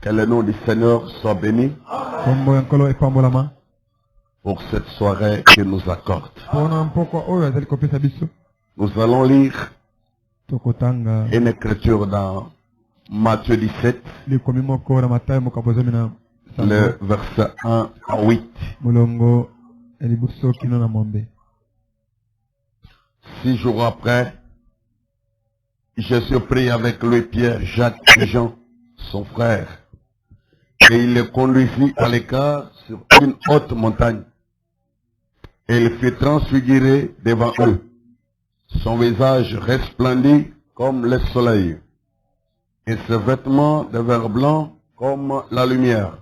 Que le nom du Seigneur soit béni pour cette soirée qu'il nous accorde. Nous allons lire une écriture dans Matthieu 17, le verset 1 à 8. 6 jours après, Jésus prit avec lui Pierre, Jacques et Jean, son frère, et il les conduisit à l'écart sur une haute montagne. Et il fut transfiguré devant eux. Son visage resplendit comme le soleil, et ses vêtements devinrent blancs comme la lumière.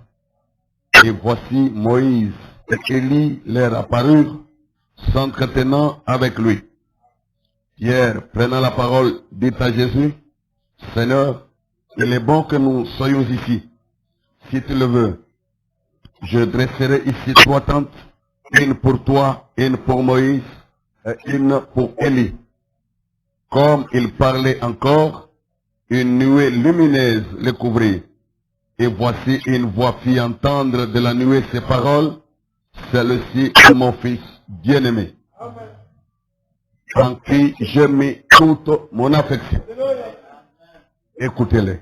Et voici Moïse et Élie leur apparurent, s'entretenant avec lui. Pierre, prenant la parole, dit à Jésus, « Seigneur, il est bon que nous soyons ici. Si tu le veux, je dresserai ici 3 tentes, une pour toi, une pour Moïse et une pour Élie. » Comme il parlait encore, une nuée lumineuse le couvrit. Et voici une voix fit entendre de la nuée ces paroles, « Celle-ci est mon fils bien-aimé, en qui j'ai mis toute mon affection. » Écoutez-les.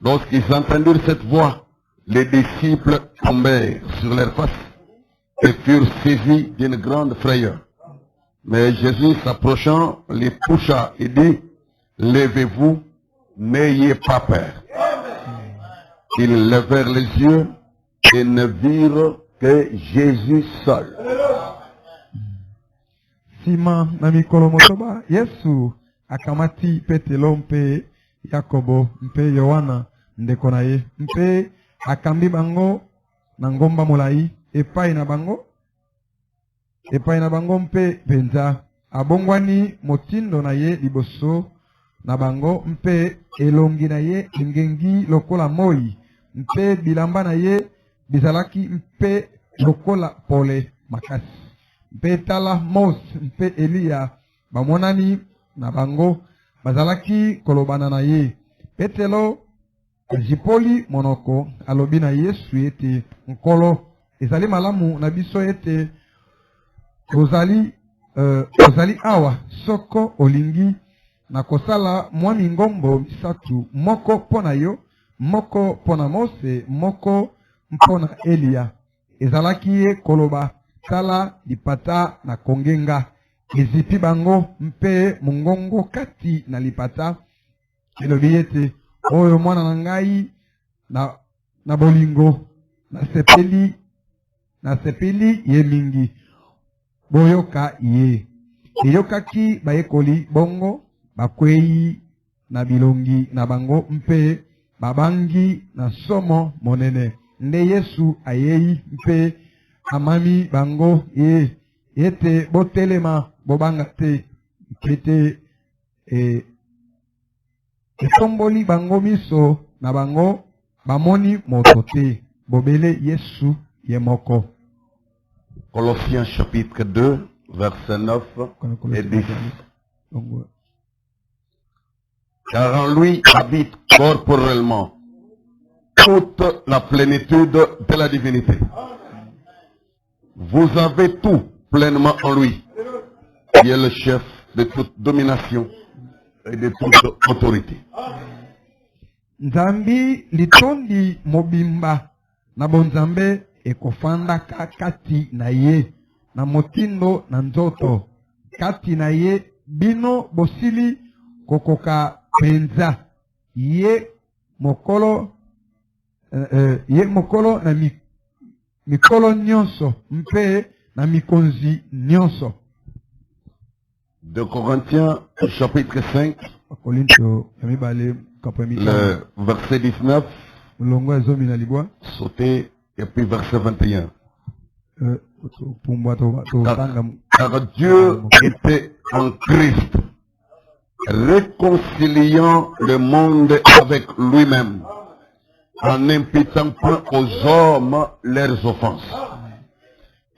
Lorsqu'ils entendirent cette voix, les disciples tombèrent sur leurs faces et furent saisis d'une grande frayeur. Mais Jésus, s'approchant, les toucha et dit, « Levez-vous, n'ayez pas peur. » Ils levèrent les yeux et ne virent que Jésus seul. Sima na mikolo motoba Yesu akamati Petelo mpe Yakobo mpe Yohana ndeko na ye mpe akambi bango na ngomba molai epai na bango mpe penza abongwani motindo na ye liboso na bango mpe elongi na ye ingengi lokola moi mpe bilamba na ye bizalaki mpe lokola pole makasi mpe tala Mose mpe Elia bamonani na bango bazalaki kolobana na ye. Petelo jipoli monoko alobi na Yesu ete nkolo ezali malamu na biso ete ozali awa soko olingi na kosala mwa mingombo misatu, moko pona yo, moko pona Mose, moko mpona Elia. Ezalaki ye koloba tala lipata na kongenga ezipi bango mpe mungongo kati na lipata elobi ete oyo mwana na ngai na bolingo na sepeli ye mingi boyoka ye. Eyokaki bayekoli bongo bakwei na bilongi na bango mpe babangi na somo monene. Nde Yesu ayei mpe amami bango ye ete botelema bobanga te kete etomboli bango miso na bango bamoni moto te bobele Yesu ye moko. Colossiens chapitre 2 verset 9 et 10. Car en lui habite corporellement toute la plénitude de la divinité. Vous avez tout pleinement en lui, qui est le chef de toute domination et de toute autorité. Nzambi litondi mobimba na bonzambe ekofanda kati na ye na motindo na nzoto kati na ye bino bosili kokoka penza ye mokolo na mikolo nyonso mpe na mikonzi nyonso. De Corinthiens chapitre 5 le verset 19 sauté et puis verset 21. Car Dieu était en Christ, réconciliant le monde avec lui-même, en n'imputant point aux hommes leurs offenses.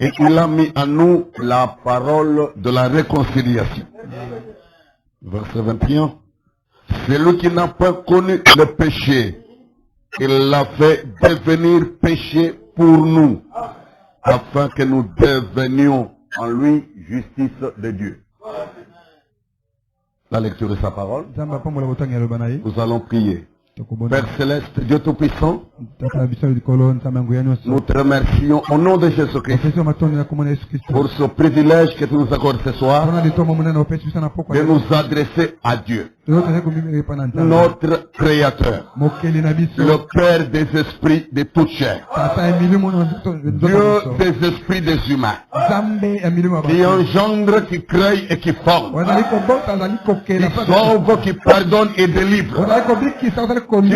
Et il a mis à nous la parole de la réconciliation. Verset 21. Celui qui n'a pas connu le péché, il l'a fait devenir péché pour nous, afin que nous devenions en lui justice de Dieu. La lecture de sa parole. Nous allons prier. Père Céleste, Dieu Tout-Puissant, nous te remercions au nom de Jésus-Christ pour ce privilège que tu nous accordes ce soir de nous adresser à Dieu, notre Créateur, le Père des esprits de toute chair, Dieu des esprits des humains, qui engendre, qui crée et qui forme, qui sauve, qui pardonne et délivre, qui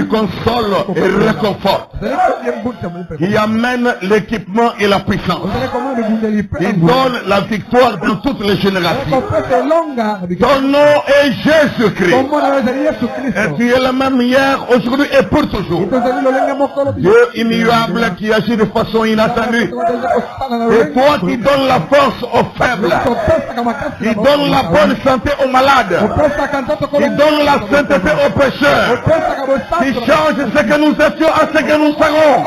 console et réconforte, qui amène l'équipement et la puissance, qui donne la victoire dans toutes les générations. Ton nom est Jésus-Christ. Et tu es le même hier, aujourd'hui et pour toujours. Dieu immuable qui agit de façon inattendue. Et toi qui donnes la force aux faibles, qui donnes la bonne santé aux malades, qui donnes la sainteté aux pécheurs, qui change ce que nous étions à ce que nous serons.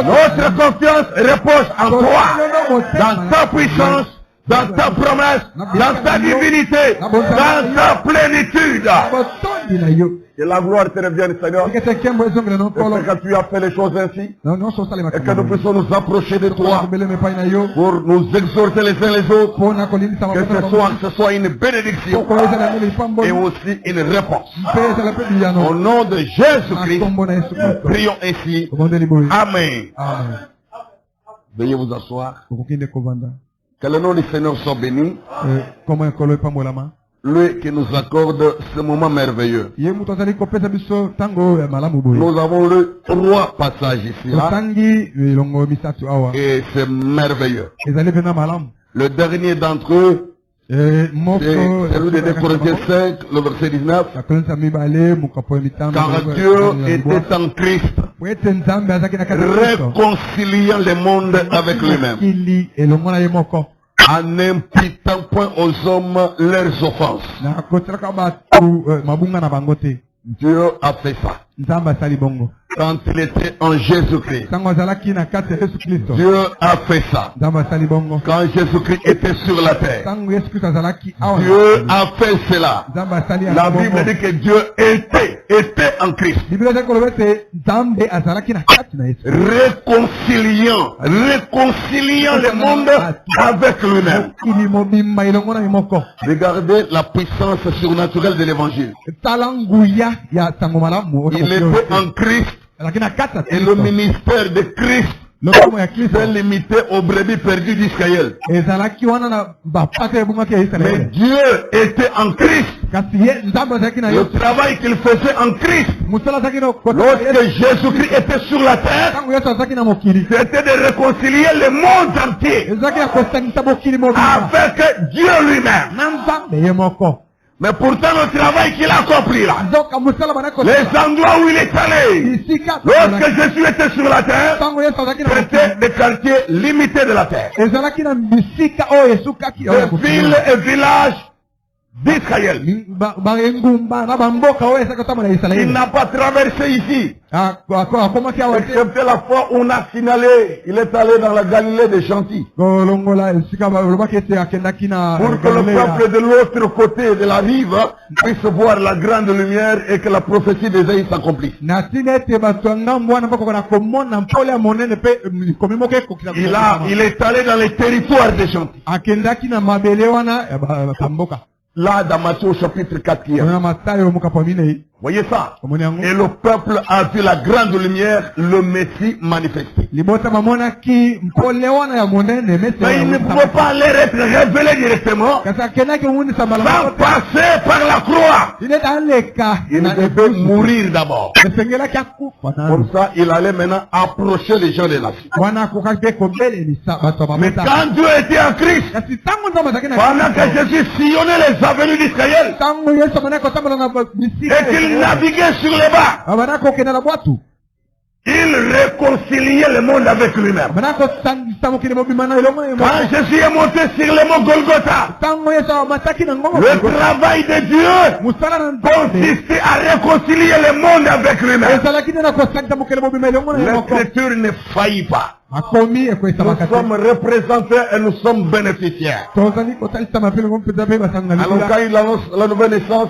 Notre confiance repose en toi, dans ta puissance, dans ta promesse, dans ta divinité, dans ta plénitude. Que la gloire te revienne, Seigneur. Et que tu as fait les choses ainsi. Et que nous puissions nous approcher de toi pour nous exhorter les uns les autres. Que ce soit une bénédiction et aussi une réponse. Au nom de Jésus-Christ, prions ainsi. Amen. Veuillez vous asseoir. Que le nom du Seigneur soit béni. Lui qui nous accorde ce moment merveilleux. Nous avons lu 3 passages ici. Et c'est merveilleux. Le dernier d'entre eux, c'est celui de 2 Corinthiens 5, le verset 19. Car Dieu était en Christ, réconciliant le monde avec lui-même, en n'imputant point aux hommes leurs offenses. Dieu a fait ça. Quand il était en Jésus-Christ, Dieu a fait ça. Quand Jésus-Christ était sur la terre, Dieu a fait cela. La Bible dit que Dieu était en Christ, réconciliant le monde avec lui-même. Regardez la puissance surnaturelle de l'évangile. Il était en Christ et le ministère de Christ s'est limité aux brebis perdues d'Israël. Mais Dieu était en Christ. Le travail qu'il faisait en Christ, lorsque Jésus-Christ était sur la terre, c'était de réconcilier le monde entier avec Dieu lui-même. Mais pourtant le travail qu'il a accompli là, les endroits où il est allé, lorsque Jésus était sur la terre, c'était des quartiers limités de la terre, des villes et villages d'Israël. Il n'a pas traversé ici. Excepté la fois où on a signalé, il est allé dans la Galilée des Gentils. Pour que le peuple de l'autre côté de la rive puisse voir la grande lumière et que la prophétie d'Ésaïe s'accomplisse. Il est allé dans les territoires des Gentils. Là, dans Matthieu chapitre 4, Voyez ça. omoni yango Et le peuple a vu la grande lumière, le Messie manifesté. libota mamonaki mpole wana ya monene Mais il ne pouvait pas leur être révélé directement kasi akendaki omonisa sans malamu passer par la croix. ileta aleka Il devait mourir d'abord. esengelaki akufa Comme ça, il allait maintenant approcher les gens des nations. wana akokaki mpe kobelelisa bato ya Mais babota quand Dieu était en Christ, kasi ntango nzambe azalaki na pendant que Jésus sillonnait les avenues d'Israël ntango yesu amanaki kotambola na et qu'il naviguait sur les bas, abanaki kokenda na bwatu il réconciliait le monde avec lui-même. abanaki kosangisa mokili mobima na elongo na ye Quand moko Jésus est monté sur le mont Golgotha, ntango yesu amataki na ngongo le travail de Dieu mosala na nzambe consistait à réconcilier le monde avec lui-même. ezalaki nde na kosangisa mokili mobima elongo na ye moko L'écriture ne faillit pas. akomi Nous ekoyisama sommes représentés et nous sommes bénéficiaires. tozali kosalisama mpe longo mpenza mpe basanga Alors libula quand il annonce la nouvelle naissance,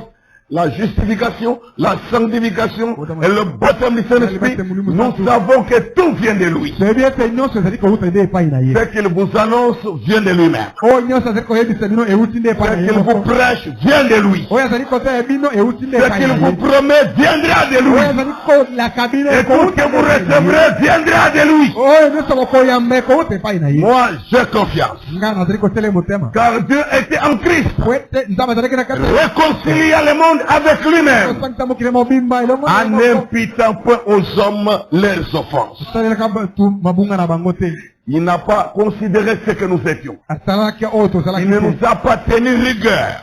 la justification, la sanctification et le baptême du Saint-Esprit, nous savons que tout vient de lui. toyebi ete nyonso ezali kouta nde epai na ye Ce qu'il vous annonce vient de lui-même. oyo nyonso azali koyebisa bino euti nde epai Ce na ye qu'il vous moko prêche vient de lui. oyo azali kotala bino euti nde Ce epai qu'il na vous ye promet viendra de oyo lui. azali kolaka bino Et tout ce que vous recevrez viendra de lui. oyo nyonso bokoyamba ekouta epai na ye Moi, j'ai confiance. nga nazali kotala ye motema Car Dieu était en Christ. po ete nzambe azalaki na kati Réconciliant le monde avec lui-même. kosangisa mokili mobimba elongo na ye En moko n'imputant point aux hommes leurs offenses. asalelaka bato mabunga na bango te Il n'a pas considéré ce que nous étions. asalaki oyo tozalaki Il ne nous te a pas tenu rigueur.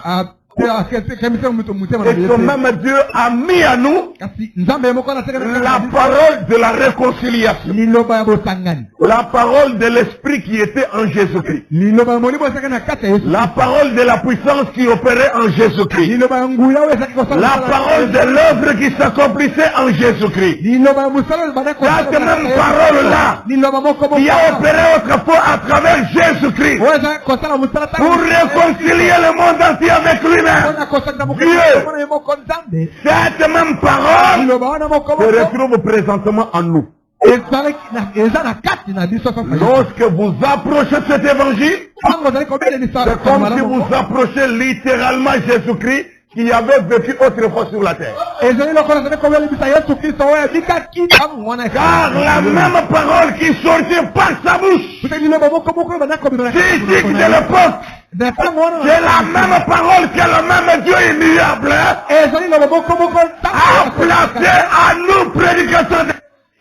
akemisa motema na Et ce même Dieu a mis à nous kasi nzambe ye moko la anasekana parole de la réconciliation. liloba ya bosangani La parole de l'Esprit qui était en Jésus-Christ. liloba ya molimo ezalaki na kati ya yesu La parole de la puissance qui opérait en Jésus-Christ. liloba ya nguya oyo ezalaki kosala La parole de l'œuvre qui s'accomplissait en Jésus-Christ. liloba ya mosala oyo ebandaki Cette même parole-là liloba moko qui a opéré autrefois à travers Jésus-Christ oyo ezalaki kosala mosala pour réconcilier le monde entier avec lui-même. mpona kosangisa mokili Dieu. mona ye moko nzambe Cette même parole liloba wana moko se moko retrouve présentement en nous. eza na kati na biso sasa Lorsque vous approchez de cet évangile, ntango ozali kobelelisa c'est comme si vous approchez littéralement Jésus-Christ qui avait vécu autrefois sur la terre. ezali lokola ozali kobelelisa yesu kristo oyo abikaki ntango wana Car la même parole qui sortait par sa bouche, kuta liloba moko moko oyo bandaki kobima physique de l'époque, na ntango wana c'est la même parole que le même Dieu immuable ezali liloba moko moko a placé à nous prédicateurs.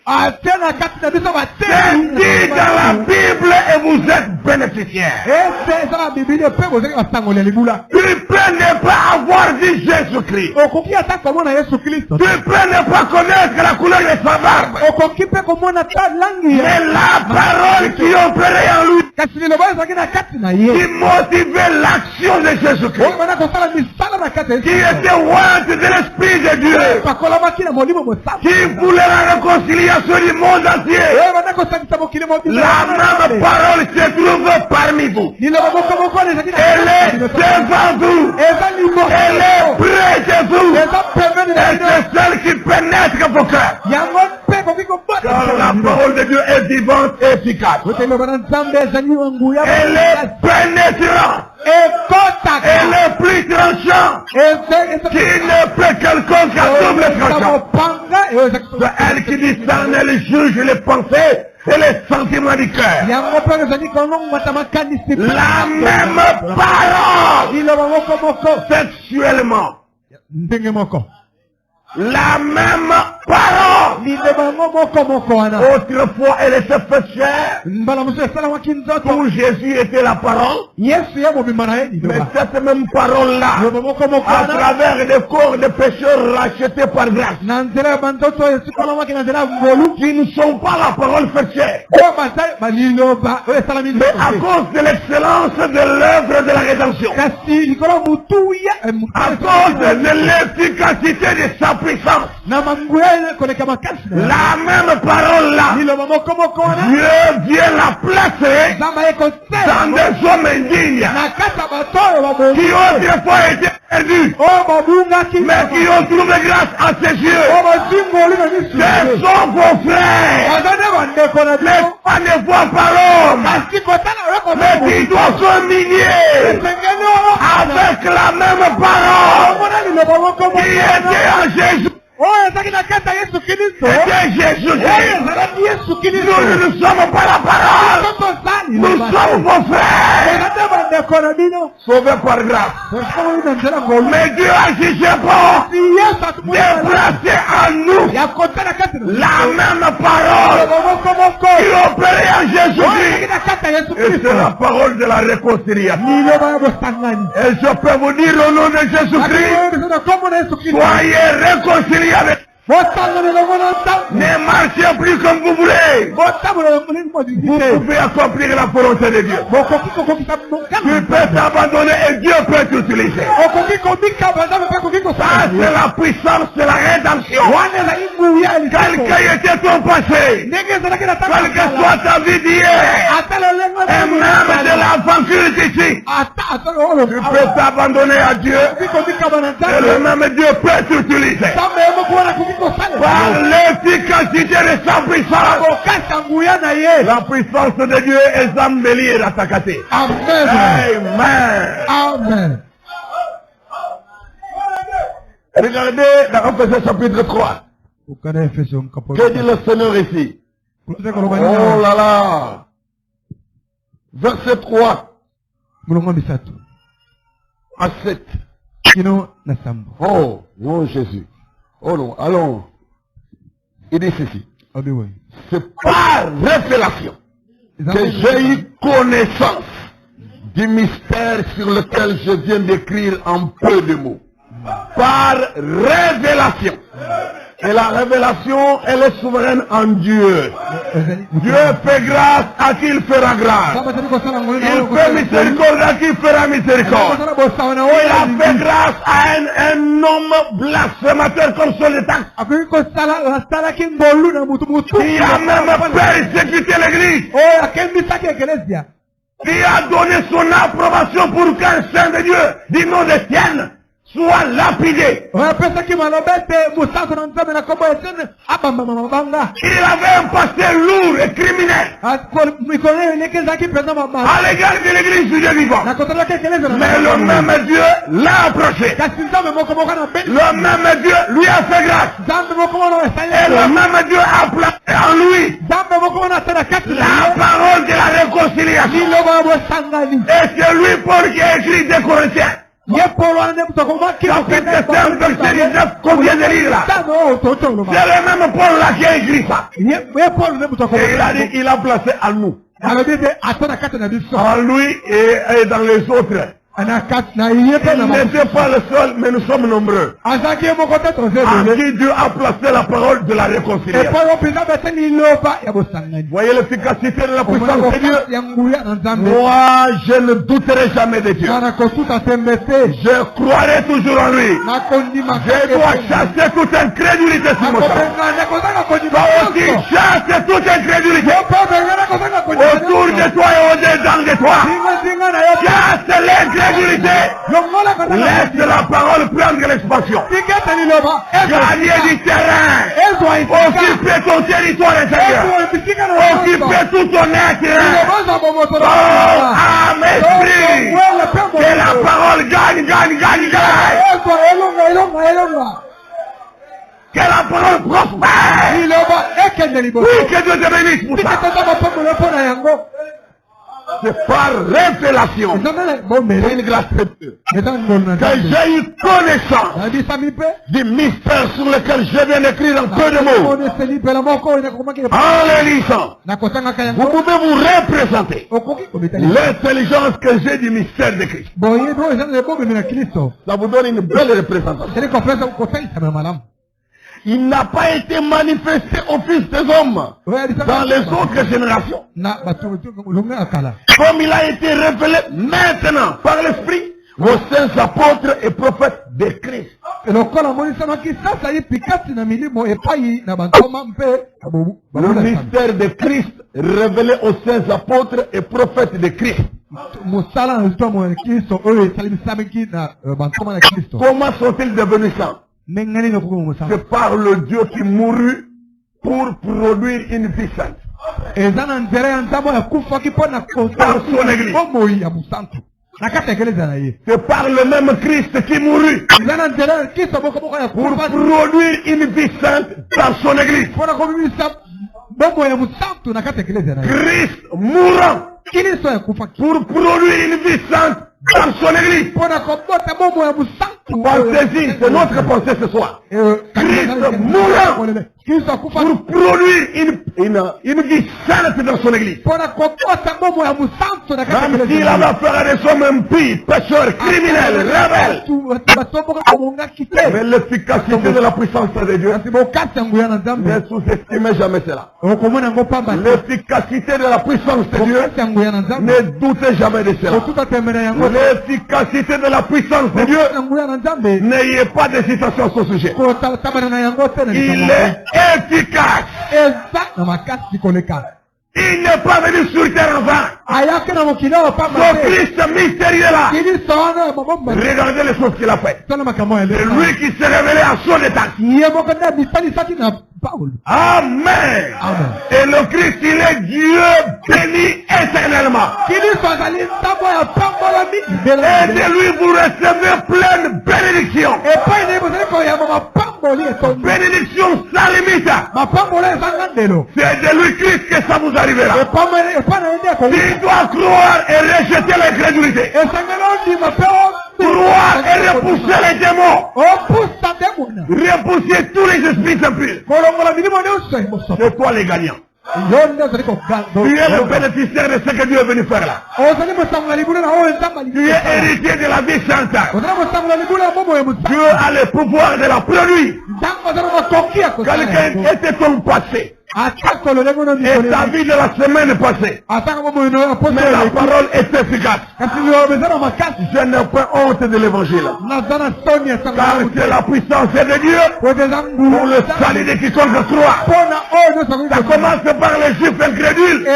atie na kati na biso C'est dit dans la Bible et vous êtes bénéficiaires. ete eza na bibili mpe bozali basangoli ya libula Tu peux ne pas avoir vu Jésus-Christ. okoki ata komona yesu kristo Tu peux ne pas connaître la couleur de sa barbe. okoki mpe komona ta langi Mais la parole qui opérait en lui, kasi liloba ezalaki na kati na ye qui motivait l'action de Jésus-Christ, oyo bana kosala misala na kati ya qui yesu était ointe de l'Esprit de Dieu, pakolamaki na molimo mosafi qui voulait la réconciliation du monde entier. oyo bana kosangisa mokili mobimba La même parole se trouve parmi vous. liloba moko moko ezalaki na Elle est devant vous. eza liboso Elle est près de vous. eza pembeni na Et bino c'est celle qui pénètre vos cœurs. yango mpe koki Car la parole de Dieu est vivante et efficace. kote liloba na nzambe ezali nguya Elle est pénétrante. ekotaka Elle est plus tranchante. Qui ne peut quelconque à double tranchant. mopanga eyo ezaki C'est elle qui discerne et elle juge les pensées et les sentiments du cœur. yango mpe ezali konongwata makanisi La même parole liloba moko moko sexuellement. ndenge moko La même parole. liloba moko moko wana Autrefois, elle était faite chair. mbala mosusu esalamaki nzoto Pour Jésus était la parole. yesu ye mobimba na ye Mais liloba cette même parole-là, liloba moko moko à wana travers les corps des pécheurs rachetés par grâce, na nzela ya banzoto oyo esikolamaki na nzela ya ngolu qui ne sont pas la parole faite chair, oyo bazali baliloba oyo esalami mais à nzoto cause de l'excellence de l'œuvre de la rédemption, kasi likolo mutuya à cause de l'efficacité de sa puissance, na manguya koleka makasi na la même parole-là, liloba moko moko wana Dieu vient la placer nzambe ye dans kosala des hommes indignes na kati ya bato oyo babongi qui autrefois étaient perdus, oyo babungaki mais qui ont trouvé grâce à ses yeux. oyo bazingoli na misu Ce sont vos frères. baza nde bandeko na Mais bino pas ne voit par l'homme, kasi kotala yo mais qui doit communier esengeli oyo avec la même parole omona liloba moko qui était en Jésus. C'était Jésus-Christ. Nous ne sommes pas la parole. Nous sommes vos frères. Sauvés par grâce. Mais Dieu a jugé bon de placer en nous la même parole qui opérait en Jésus-Christ. Et c'est la parole de la réconciliation. Et je peux vous dire au nom de Jésus-Christ, soyez réconciliés avec. Ne marchez plus comme vous voulez. Vous pouvez accomplir la volonté de Dieu. Tu peux t'abandonner et Dieu peut t'utiliser. Ça, c'est la puissance de la rédemption. Quel qu'ait ton passé, quelle que soit ta vie d'hier, et même de l'aventure d'ici, tu peux t'abandonner à Dieu et le même Dieu peut t'utiliser. Par l'efficacité de sa puissance. La puissance de Dieu est embellie et attaquée. Amen. Amen. Regardez dans Ephésiens chapitre 3. Que dit le Seigneur ici? Oh là là. Verset 3 à 7. Oh, non Jésus. Oh non, allons. Il dit ceci. C'est par révélation que j'ai eu connaissance du mystère sur lequel je viens d'écrire en peu de mots. Par révélation. Et la révélation, elle est souveraine en Dieu. Dieu fait grâce à qui il fera grâce. Il fait miséricorde à qui il fera miséricorde. Il a fait grâce à un homme blasphémateur comme Solétax. Il a même persécuté l'église. Il a donné son approbation pour qu'un saint de Dieu du nom de Tienne soit lapidé. Il avait un passé lourd et criminel à l'égard de l'église du Dieu vivant. Mais le même Dieu l'a approché. Le même Dieu lui a fait grâce. Et le même Dieu a placé en lui la parole de la réconciliation. Et c'est lui Paul qui a écrit des Corinthiens. Chapitre 5, verset 19, qu'on vient de lire là. C'est le même Paul là qui a écrit ça. Et il a dit, il a placé en nous. En lui et dans les autres. Il n'était pas le seul, mais nous sommes nombreux. À qui Dieu a placé la parole de la réconciliation. Voyez l'efficacité de la puissance de Dieu. Moi, je ne douterai jamais de Dieu. Je croirai toujours en lui. Je dois chasser toute incrédulité sur mon sang. Toi aussi, chasse toute incrédulité. Autour de toi et au-dedans de toi. Chasse l'incrédulité. Laisse la parole prendre l'expansion. Gagner du terrain. Occuper ton territoire intérieur. Occuper tout ton être. Oh, âme, esprit. Que la parole gagne. Que la parole prospère. Oui, que Dieu te bénisse pour ça. C'est par révélation. C'est une grâce très pure. Que j'ai eu connaissance du mystère sur lequel je viens d'écrire en peu de mots. En le lisant, vous pouvez vous représenter l'intelligence que j'ai du mystère de Christ. Ça vous donne une belle représentation. Il n'a pas été manifesté au Fils des hommes dans les autres générations. Comme il a été révélé maintenant par l'Esprit aux saints apôtres et prophètes de Christ. Le mystère de Christ révélé aux saints apôtres et prophètes de Christ. Comment sont-ils devenus saints? C'est par le Dieu qui mourut pour produire une vie sainte. Par son église. C'est par le même Christ qui mourut pour produire une vie sainte dans son église. Christ mourant pour produire une vie sainte dans son église. Pensez-y, c'est notre pensée ce soir. Christ mourant pour produire une vie sainte dans son église. Même s'il avait affaire à des hommes impies, pécheurs, criminels, rebelles. Mais l'efficacité de la puissance de Dieu, ne sous-estimez jamais cela. L'efficacité de la puissance de Dieu, ne doutez jamais de cela. L'efficacité de la puissance de Dieu, n'ayez pas d'hésitation à ce sujet. Il est efficace. Il n'est pas venu sur terre en vain. Ce Christ mystérieux là. Regardez les choses qu'il a fait. C'est lui qui s'est révélé à son état. Amen. Et le Christ, il est Dieu béni éternellement. Et de lui vous recevez pleine bénédiction. Bénédiction sans limite. C'est de lui Christ que ça vous arrivera. Il doit croire et rejeter l'incrédulité. Croire et repousser les démons. Repousser tous les esprits impurs. C'est toi les gagnants. Tu es le bénéficiaire de ce que Dieu est venu faire là. Tu es héritier de la vie sainte. Dieu a le pouvoir de la produire. Quelqu'un était ton passé. Et ta vie de la semaine passée. Mais la parole est efficace. Je n'ai pas honte de l'évangile. Car c'est la puissance de Dieu pour le salut de quiconque croit. Ça commence par les juifs incrédules.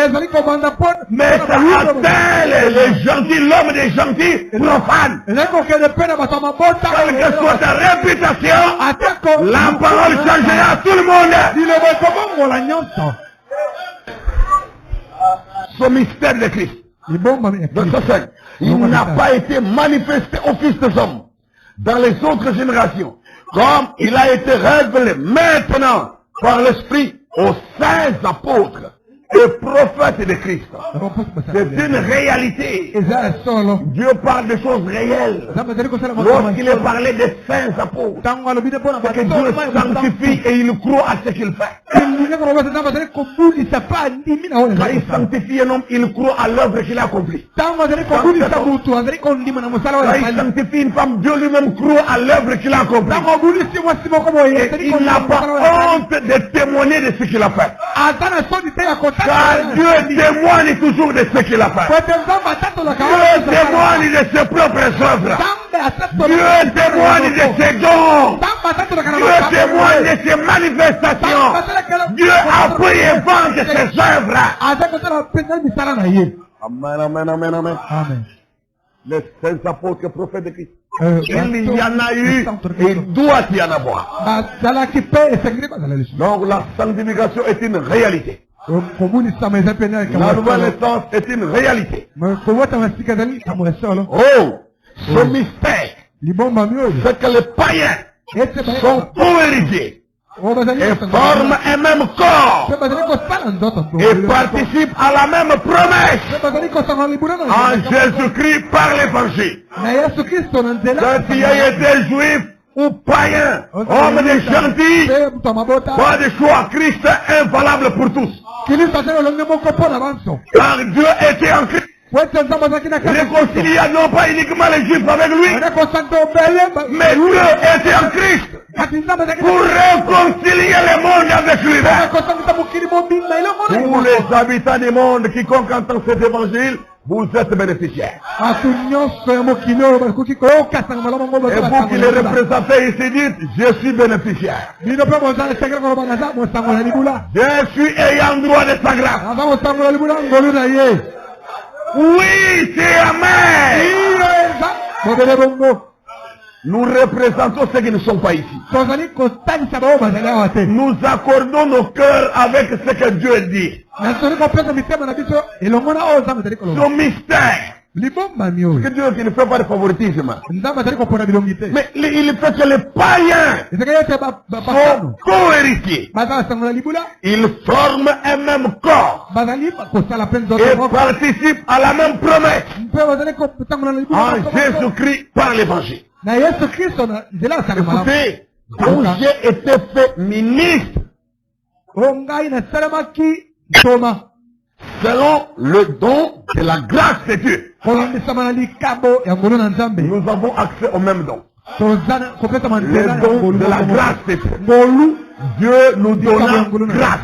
Mais ça atteint les gentils, l'homme des gentils profanes. Quelle que soit ta réputation, la parole changera à tout le monde. Ce mystère de Christ, il n'a pas été manifesté au Fils des hommes dans les autres générations, comme il a été révélé maintenant par l'Esprit aux saints apôtres et prophètes de Christ. C'est une réalité. Dieu parle de choses réelles. Lorsqu'il est parlé des saints apôtres, c'est que Dieu sanctifie et il croit à ce qu'il fait. Quand il sanctifie un homme, il croit à l'œuvre qu'il a accomplie. Quand il sanctifie une femme, Dieu lui-même croit à l'œuvre qu'il a accomplie. Et il n'a pas honte de témoigner de ce qu'il a fait. Car Dieu témoigne toujours de ce qu'il a fait. Dieu témoigne de ses propres œuvres. Dieu témoigne de ses dons. Dieu témoigne de ses manifestations. Dieu appuie et vante ses œuvres. Amen, amen, amen, amen. Les saints apôtres et prophètes de Christ. Il y en a eu et il doit y en avoir. Donc la sanctification est une réalité. La nouvelle naissance est une réalité. Oh, ce mystère, c'est que les païens sont co-héritiers et forment un même corps et participent à la même promesse en Jésus-Christ par l'évangile. Que tu aies été juif ou païen, homme de gentil, pas de choix. Christ est invalable pour tous. Car Dieu était en Christ. Réconcilié non pas uniquement les juifs avec lui, mais Dieu était en Christ pour réconcilier le monde avec lui-même. Tous les habitants du monde, quiconque entend cet évangile, vous êtes bénéficiaires. Et vous qui les représentez ici, dites, je suis bénéficiaire. Je suis ayant droit de sa grâce. Oui, c'est amen. Nous représentons ceux qui ne sont pas ici. Nous accordons nos cœurs avec ce que Dieu dit. Ce mystère Que Dieu qui ne fait pas de favoritisme. Mais il fait que les païens sont co-héritiers. Ils forment un même corps et participent à la même promesse en Jésus-Christ par l'évangile. Écoutez, quand j'ai été fait ministre selon le don de la grâce de Dieu, nous avons accès au même don. Le don de la grâce de Dieu. Dieu nous donna grâce.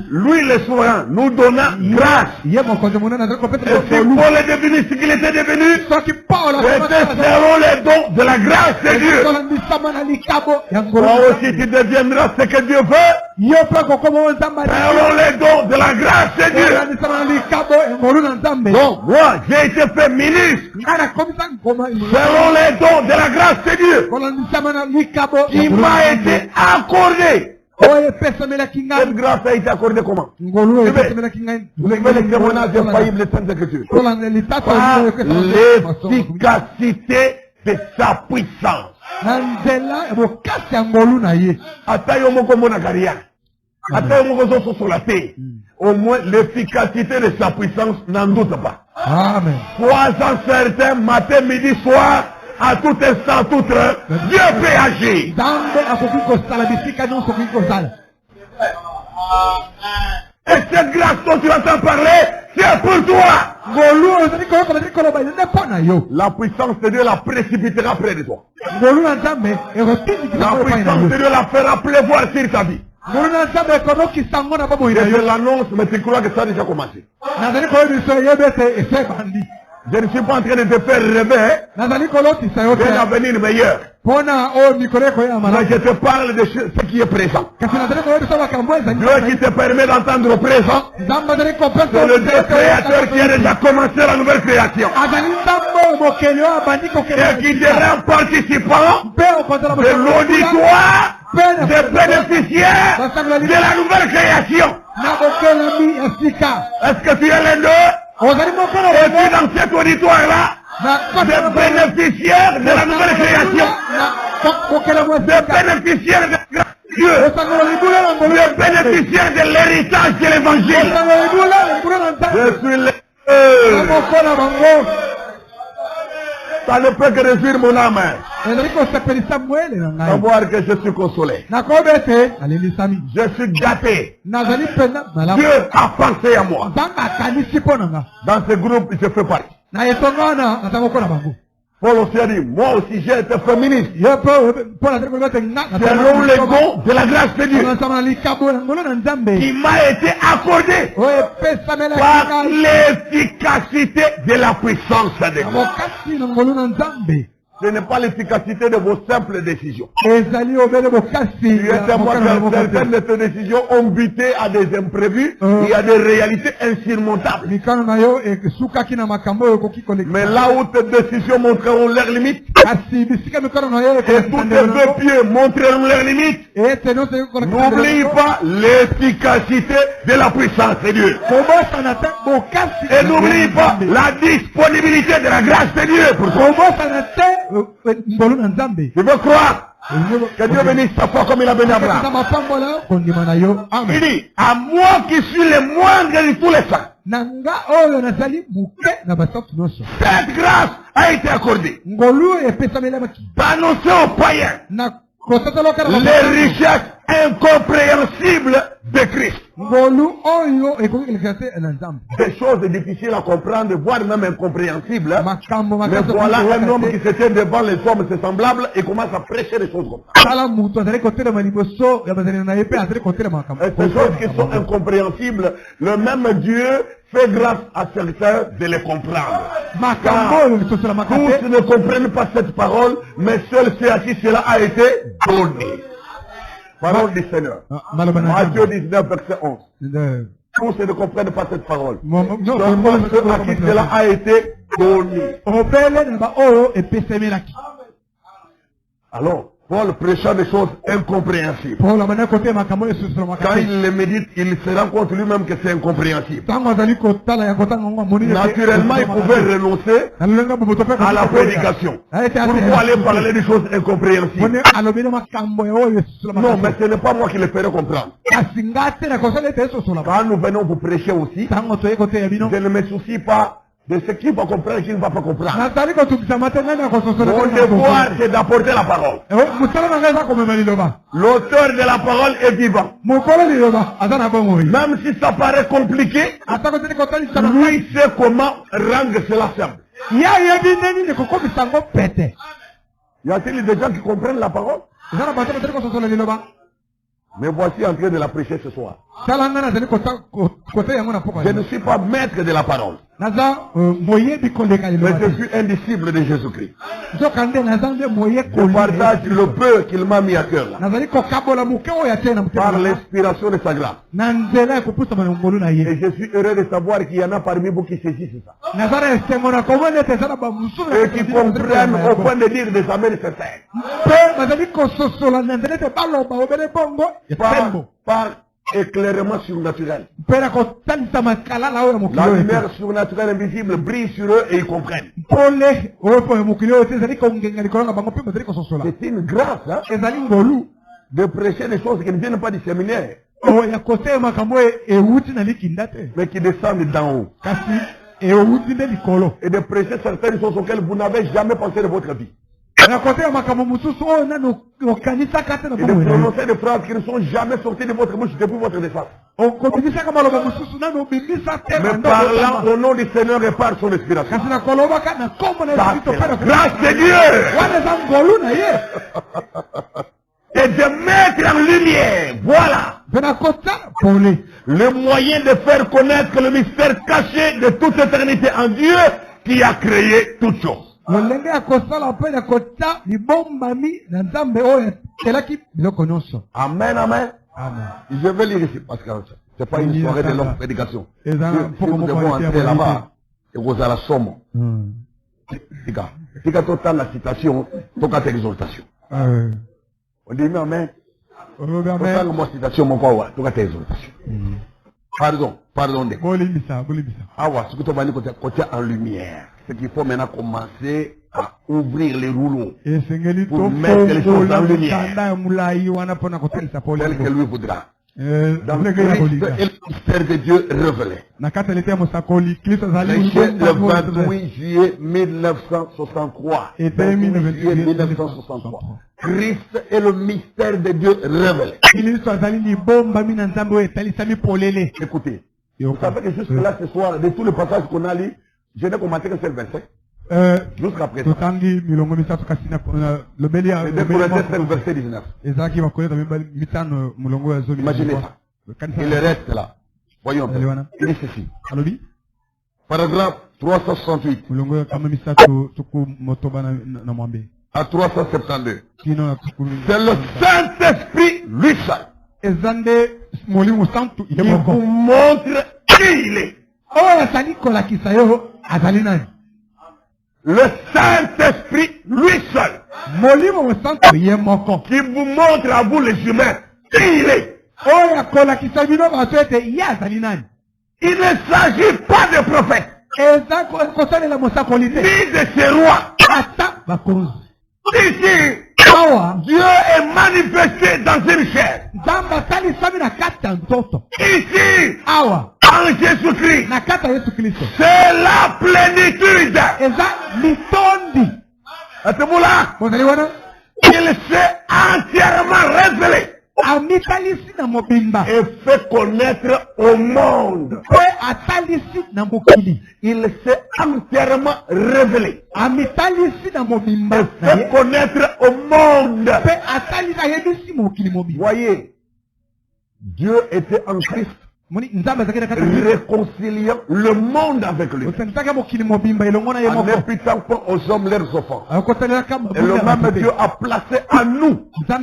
Lui le souverain nous donna grâce. Et si Paul est devenu ce qu'il était devenu, c'était selon les dons de la grâce de Dieu. Toi aussi tu deviendras ce que Dieu veut selon les dons de la grâce de Dieu. Donc moi j'ai été fait ministre selon les dons de la grâce de Dieu qui m'a été accordé. Cette grâce a été accordée comment? Vous avez le témoignage infaillible de Sainte Écriture. Par l'efficacité de sa puissance. Au moins l'efficacité de sa puissance n'en doute pas. Amen. Sois-en certain, matin, midi, soir, à tout instant, tout heure, Dieu peut agir. Et cette grâce dont tu entends parler, c'est pour toi. La puissance de Dieu la précipitera près de toi. La puissance de Dieu la fera pleuvoir sur ta vie. Je l'annonce, mais tu crois que ça a déjà commencé. Je ne suis pas en train de te faire rêver d'un avenir meilleur. Mais je te parle de ce qui est présent. Dieu qui te permet d'entendre au présent, c'est le Dieu créateur qui a déjà commencé la nouvelle création. Et qui te rend participant de l'auditoire des bénéficiaires de la nouvelle création. Est-ce que tu es l'un d'eux? Et puis dans cet auditoire-là, des bénéficiaires de la nouvelle création, des bénéficiaires de Dieu, des bénéficiaires de l'héritage de l'évangile. Je suis le... Ça ne peut que réjouir mon âme. Savoir que je suis consolé. Je suis gâté. Dieu a pensé à moi. Dans ce groupe, je fais partie. Paul aussi a dit, moi aussi j'ai été féministe. Selon les dons de la grâce de Dieu qui m'a été accordé par l'efficacité de la puissance de Dieu. Ce n'est pas l'efficacité de vos simples décisions. Tu es témoin que certaines de tes décisions ont buté à des imprévus et à des réalités insurmontables. Mais là où tes décisions montreront leurs limites, et tous tes deux pieds montreront leurs limites, n'oublie pas l'efficacité de la puissance de Dieu. Et n'oublie pas la disponibilité de la grâce de Dieu pour toi. Je veux croire que Dieu bénisse sa foi comme il a béni Abraham. Il dit, à moi qui suis le moindre de tous les saints, cette grâce a été accordée d'annoncer aux païens les richesses incompréhensibles de Christ. Des choses difficiles à comprendre, voire même incompréhensibles. Mais voilà un homme qui se tient devant les hommes semblables et commence à prêcher des choses comme ça. Et ces choses qui sont incompréhensibles, le même Dieu fait grâce à certains de les comprendre. Car tous ne comprennent pas cette parole, mais seuls ceux à qui cela a été donné. Parole du Seigneur. Matthieu 19, verset 11. Tous ne comprennent pas cette parole. Seulement ceux à qui cela a été donné. Alors, Paul prêchant des choses incompréhensibles. Paul amana kote makambo yesu sur Quand makati. il les médite, il se rend compte lui-même que c'est incompréhensible. Tango azali kotala ya kotanga ngwa moni. Naturellement, il pouvait renoncer à la prédication. Pourquoi aller parler des choses incompréhensibles? Moni alobile makambo ya yesu sur makati. Non, mais ce n'est pas moi qui le ferai comprendre. Asingate na kosala teso sur la. Quand nous venons vous prêcher aussi, Tango toye kote ya bino. je ne me soucie pas de ce qui va comprendre et qui ne va pas comprendre. Nazali kotukisa matena na kososola. Mon devoir, c'est d'apporter la parole. Musala na ngeza komema liloba. L'auteur de la parole est vivant. Mokolo liloba azana bongo. Même si ça paraît compliqué, Atako tene kotali sana. lui sait comment rendre cela simple. Ya yebi neni ne kokomisa ngo pete. Y a-t-il des gens qui comprennent la parole? Zana batako tene kososola liloba. Mais voici en train de la prêcher ce soir. Salanga na zali kote yango na poko. Je ne suis pas maître de la parole. Naza moye bikoleka liloba. Mais je suis un disciple de Jésus-Christ. Zokande nazande moye Je partage le peu qu'il m'a mis à cœur là. Nazali kokabola mukeo ya tena mutema. Par l'inspiration de sa grâce. Na nzela kopusa mana ngolu na ye. Et je suis heureux de savoir qu'il y en a parmi vous qui saisissent ça. Nazara estengona komone tesala ba musu. Et qui comprennent au point de dire des amens sincères. Pe nazali kososola na nzela te baloba obele bongo. Par éclairement surnaturel. Pera kotalisa makala la oya mukilo. La lumière surnaturelle invisible brille sur eux et ils comprennent. Pole opo mukilo te zali kongenga likolanga bango pe nazali kososola. C'est une grâce hein, Ezali ngolu de prêcher des choses qui ne viennent pas du séminaire, o ya kote makambo euti na likinda te. mais qui descendent d'en haut. Kasi euti de likolo. Et de prêcher certaines choses auxquelles vous n'avez jamais pensé de votre vie. Na kote makambo mususu o na no kanisa kate na Et de bongo. prononcer des phrases qui ne sont jamais sorties de votre bouche depuis votre naissance. O kotinisa kama loba mususu na no bimisa te. Mais parlant au nom du Seigneur et par son inspiration. Kasi na koloba kana kombo na Ça, espirito c'est la pera. grâce de Dieu. Wana za ngolu na ye. Et de mettre en lumière, voilà, Pena kota pole. le moyen de faire connaître le mystère caché de toute éternité en Dieu qui a créé toutes choses. Lolenge ya kosala pe na kota libombami na nzambe oyo telaki biloko nyonso. Amen, amen. Amen. Je vais lire ici parce que c'est pas une soirée de longue prédication. Si Et dans si nous devons entrer là-bas, et vous à la somme. Tika total la citation, toka exaltation. On dit mais amen. Total la citation, mon quoi, toka exaltation. Pardon. Bolimbisa. Ah ouais, ce que tu vas dire côté en lumière. C'est qu'il faut maintenant commencer à ouvrir les rouleaux pour mettre les choses en lumière. Tel que lui voudra. Dans Christ et le mystère de Dieu révélé. Prêché le 28 juillet 1963. 28 juillet 1963. Christ est le mystère de Dieu révélé. Écoutez, vous savez que jusque là ce soir, de tous les passages qu'on a lus, je n'ai commenté que seul verset. Jusqu'à présent. Et dès qu'on était le verset 19. Imaginez ça. Il reste là. Voyons. Il est ceci. Paragraphe 368. À 372. C'est le Saint-Esprit lui seul qui vous montre qui il est. Le Saint-Esprit lui seul qui vous montre à vous les humains qui il est. Il ne s'agit pas de prophètes ni de ces rois. Ici, Dieu est manifesté dans une chair. Ici, en Jésus-Christ, c'est la plénitude. À ce moment-là, il s'est entièrement révélé et fait connaître au monde. Il s'est entièrement révélé et fait connaître au monde. Voyez, Dieu était en Christ, réconciliant le monde avec lui, en imputant pas aux hommes leurs offenses. Et le même Dieu a placé à nous la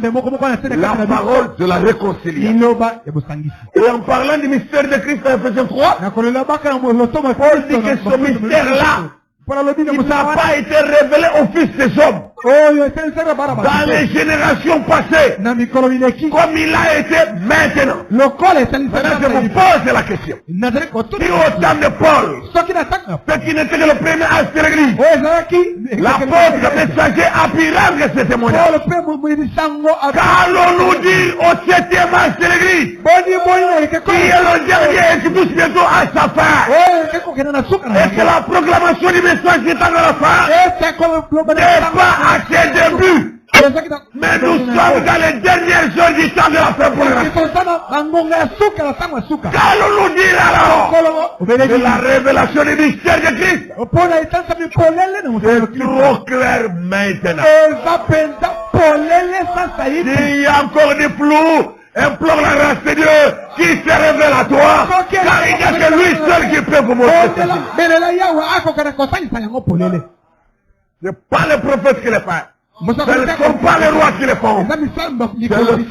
parole de la réconciliation. Et en parlant du mystère de Christ en Ephésiens 3, Paul dit que ce mystère-là Il n'a pas été révélé au fils des hommes. Dans les générations passées, comme il a été maintenant. Maintenant, je vous pose la question. Si au temps de Paul, ce qui n'était que le premier acte de l'église, l'apôtre messager a pu rendre ce témoignage. Qu'allons-nous dire au 7e acte de l'église, qui est le dernier et qui touche bientôt à sa fin? Est-ce que la proclamation du message qui est à la fin n'est pas à ses débuts? Mais nous sommes dans les dernières heures du temps de la fin pour qu'allons-nous dire alors de la révélation du mystère de Christ? C'est trop clair maintenant. S'il y a encore des flous, implore la grâce de Dieu qui se révèle à toi, car il n'y a que lui seul qui peut vous montrer ceci. Ce n'est pas les prophètes qui le font. Ce ne sont pas les rois qui le font. C'est le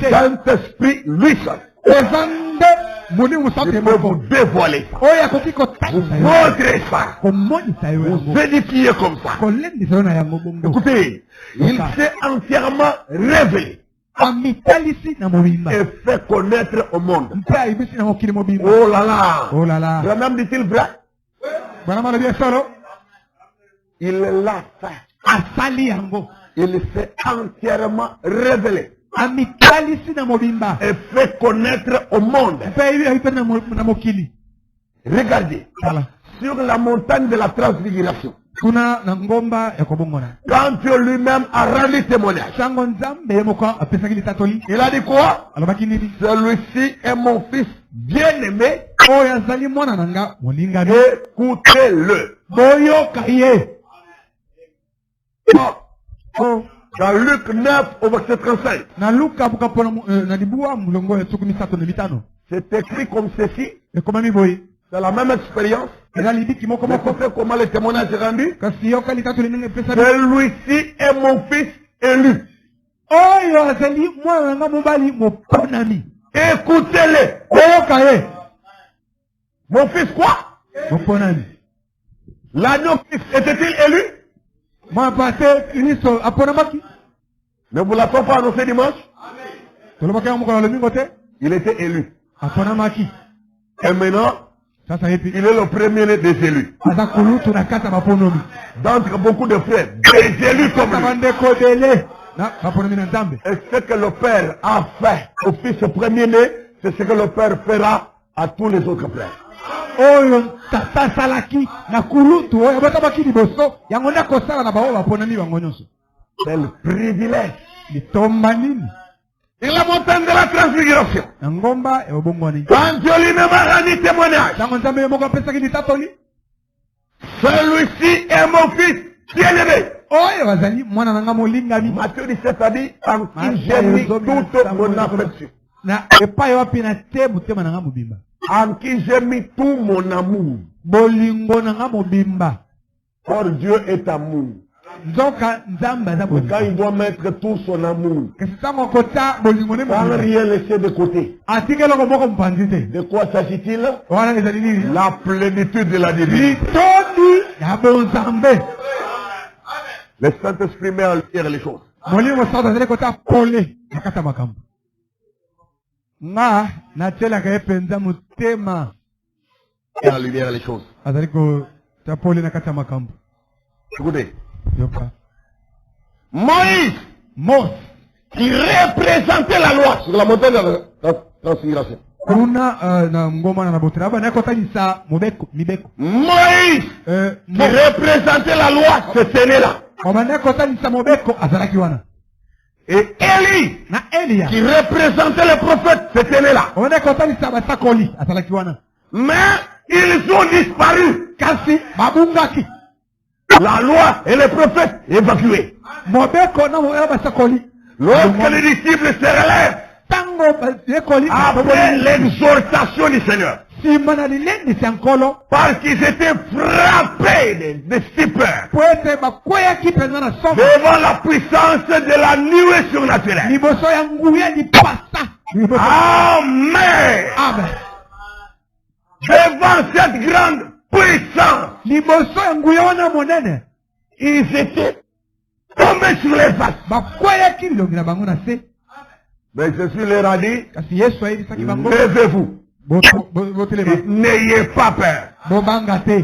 Saint-Esprit lui seul. Il peut vous dévoiler ça. Vous montrer ça. Vous édifier comme ça. Écoutez, il s'est entièrement révélé et fait connaître au monde. Oh là là. Branham dit-il vrai? Il l'a fait. Il s'est entièrement révélé et fait connaître au monde. Regardez, sur la montagne de la transfiguration, quand Dieu lui-même a rendu témoignage, il a dit quoi? Celui-ci est mon fils bien-aimé, écoutez-le. Dans Luc 9 au verset 35. C'est écrit comme ceci. C'est la même expérience. Mais comment le témoignage est rendu? Celui-ci est mon fils élu. Écoutez-le. Mon fils quoi? L'agneau était-il élu? Ne vous l'a pas annoncé dimanche? Il était élu. Et maintenant, il est le premier des élus. D'entre beaucoup de frères, des élus comme lui. Et ce que le Père a fait au fils premier-né, c'est ce que le Père fera à tous les autres frères. C'est le privilège. Et la montagne de la transfiguration. Quand Dieu lui-même a rendu témoignage, celui-ci est mon fils bien-aimé. Matthieu 17 a dit, en qui j'ai mis toute mon affection. En qui j'ai mis tout mon amour. Or Dieu est amour. Quand il doit mettre tout son amour, sans rien laisser de côté. De quoi s'agit-il? La plénitude de la divinité. Le Saint-Esprit met en lumière les choses. Et en lumière les choses. Écoutez. Moïse, qui représentait la loi sur la montagne de la transfiguration. Moïse, qui représentait la loi, se tenait là. Et Élie, qui représentait le prophète, se tenait là. Mais ils ont disparu. La loi et les prophètes évacués. Lorsque les disciples se relèvent après l'exhortation du Seigneur, parce qu'ils étaient frappés de stupeur devant la puissance de la nuée surnaturelle. Amen. Devant cette grande puissance. liboso ya nguya wana monene Ils étaient tombés sur les faces. bakweyaki bilongi na bango na se. Mais Jésus leur a dit, Kasi yesu ayebisaki bango levez-vous. botelema N'ayez pas peur. bobanga te.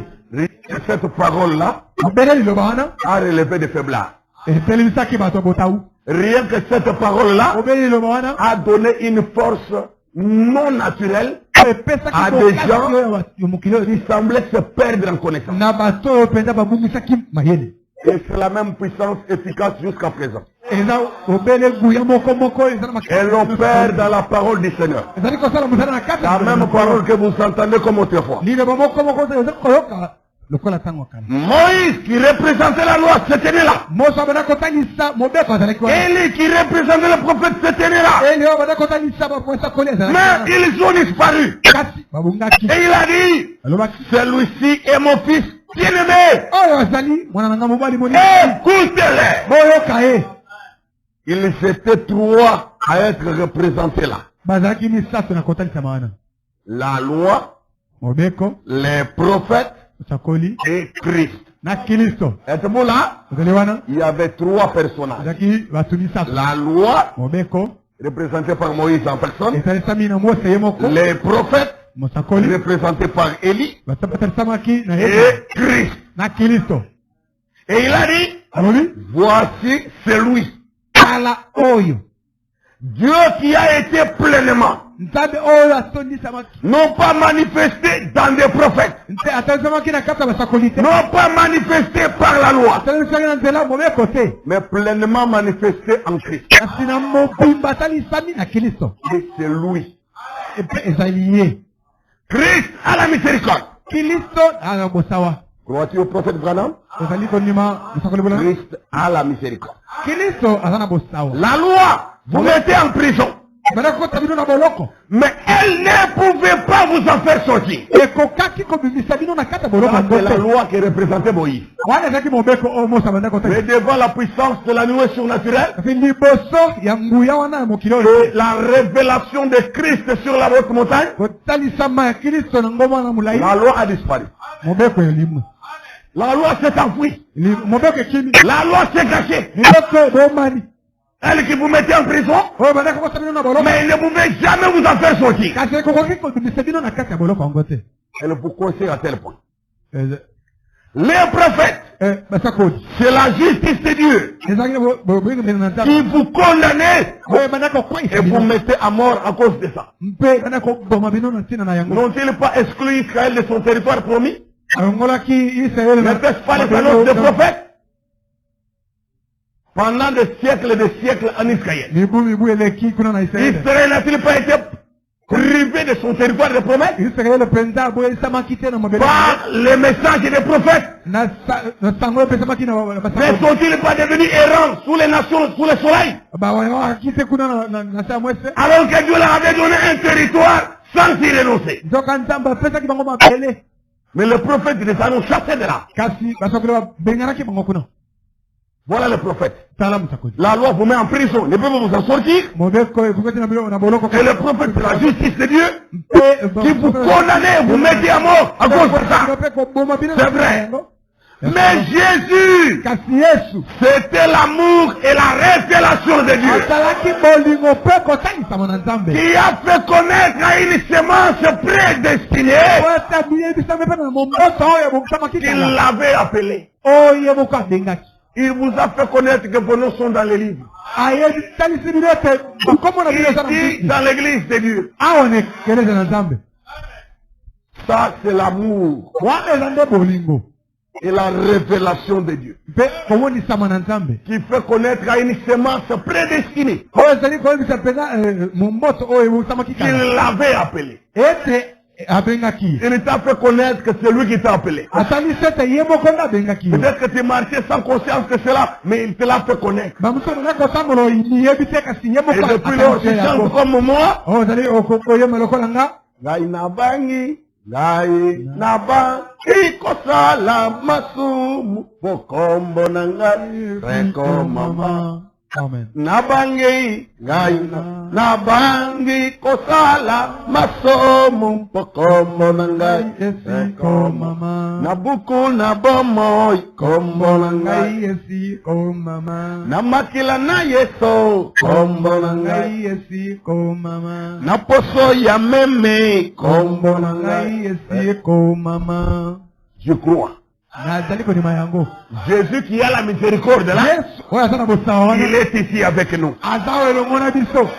Cette parole-là mobele liloba wana a relevé des faiblesses. etelemisaki bato ya botau. Rien que cette parole-là mobele liloba wana a donné une force non naturelle epesaki à des gens ya mokili oyo qui semblaient se perdre en connaissance. na bato oyo mpenza babungisaki mayele. Et c'est la même puissance efficace jusqu'à présent. eza obele nguya moko eza na Elle opère dans la parole du Seigneur. ezali kosala mosala na kati La même parole que vous entendez comme autrefois. liloba moko eza koyoka lokola ntango ya kala. Moïse qui représentait la loi se tenait là. mose abanda kotangisa mobeko azalaki wana. Élie qui représentait le prophète se tenait là. eli oyo abanda kotangisa bapoesa koli azalaki Mais wana. ils ont disparu. kasi babungaki Et il a dit, alobaki celui-ci est mon fils bien-aimé. oyo azali mwana na nga mobali moni Écoutez-les. boyoka ye. Ils étaient trois à être représentés là. bazalaki misato na kotalisama wana: La loi, mobeko, les prophètes osakoli et Christ. na kilisto. Êtes-vous là? ozali wana Il y avait trois personnages. ezalaki bato misato: La loi, mobeko représentée par Moïse en personne. etalisami na mose ye moko, Les prophètes, mosakoli représentés par Élie. bato batalisamaki na ye Et Christ. na kilisto. Et il a dit, alobi voici celui. kala oyo Dieu qui a été pleinement, nzambe oyo atondisamaki, non pas manifesté dans des prophètes, atalisamaki na kati ya basakoli te, non pas manifesté par la loi, atalisaki na nzela mobeko te, mais pleinement manifesté en Christ. kasi na mobimba atalisami na kilisto. Et c'est lui. epe ezali ye Christ à la miséricorde. kilisto ana bosawa. Crois-tu au prophète Branham? ozali kondima mosakoli bola Christ à la miséricorde. kilisto aza na bosawa. La loi vous mettez en prison, banda kota bino na boloko, mais elle ne pouvait pas vous en faire sortir. ekokaki kobimisa bino na kati ya boloko Ça, yango c'est la te. loi qui représentait Moïse. wana ezalaki mobeko oyo mose abanda kota. Mais devant la puissance de la nuée surnaturelle, kasi liboso ya nguya wana ya mokili oyo, et la révélation de Christ sur la haute montagne, kotalisama ya kilisto na ngomba na molai, la loi a disparu. mobeko elimwe, La loi s'est enfouie. mobeko ekimi, La loi s'est cachée. mibeko ebomani Elle qui vous mettait en prison, oyo banda kokosa bino na boloko, mais elle ne pouvait jamais vous en faire sortir. kasi ekokoki kobimisa bino na kati ya boloko yango te. Elle vous conseille à tel point. Eze- Les prophètes, basakoli c'est la justice de Dieu ezalaki boyinga na nzambe qui vous condamnez oyo banda kokweyisa et vous bino mettez à mort à cause de ça. mpe banda koboma bino na ntina na yango. N'ont-ils pas exclu Israël de son territoire promis? alongolaki Israele na N'était-ce pas les annonces des prophètes? Pendant des siècles et des siècles en Israël. mibu eleki kuna na Israele. Israël n'a-t-il pas été privé de son territoire de promesse Israele mpenza boyesamaki te na mabele par les messages des prophètes? na sango epesamaki na Ne basakoli. sont-ils pas devenus errants sous les nations, sous le soleil? bawaki te kuna na saa mwese, Alors que Dieu leur avait donné un territoire sans y renoncer. nzoka nzambe apesaki bango mabele, Mais le prophète les a chassés de là. kasi basakoli babenganaki bango kuna. Voilà le prophète. tala mosakoli La loi vous met en prison, ne peut pas vous en sortir. mobeko ekokaki na boloko, Et le prophète, c'est la justice de Dieu mpe qui vous condamnez, vous mettez à mort à cause de ça. mpe koboma bino C'est vrai. Mais Jésus, kasi Yesu c'était l'amour et la révélation de Dieu asalaki bolingo mpe kotalisama na nzambe qui a fait connaître à une semence prédestinée ota biyebisami mpe na momoto oyo bobisamaki qu'il kala l'avait appelé. oyo moko abengaki. Il vous a fait connaître que vos noms sont dans les livres. ayebitalisi bino ete bakombo na bino eza na Ici, mbiki dans l'église de Dieu. awa na ekeleza na nzambe. Ça, c'est l'amour wana eza nde bolingo et la révélation de Dieu mpe komonisama na nzambe qui fait connaître à une semence prédestinée oyo ezali koyebisa mpenza momboto oyo ebobisamaki qu'il kala l'avait appelé. ete abengaki. Il t'a fait connaître que c'est lui qui t'a appelé. asalisi ete ye moko nde abengaki yo. Peut-être que tu marchais sans conscience que cela, mais il te l'a fait connaître. bamosusu bana kotambola oyebi te kasi ye Et moko depuis lors, tu chantes comme moi. oyo ozali koyema lokola nga. Ngai nabangi, ngai nabangi kosala masumu, bokombo na ngai, reko mama. Amen. Nabangi ngaina, nabangi kosala masomo pokombo nangai Esi ko mama. nabuku na bomo kombo nangai Esi ko mama. namakila na yeso kombo nangai Esi ko mama. na poso ya meme kombo nangai Esi ko mama. je crois Nazali ko ni mayango. Jésus qui a la miséricorde là, Yes. Oya sana bosawa. il est ici avec nous. Azawe lo mona biso.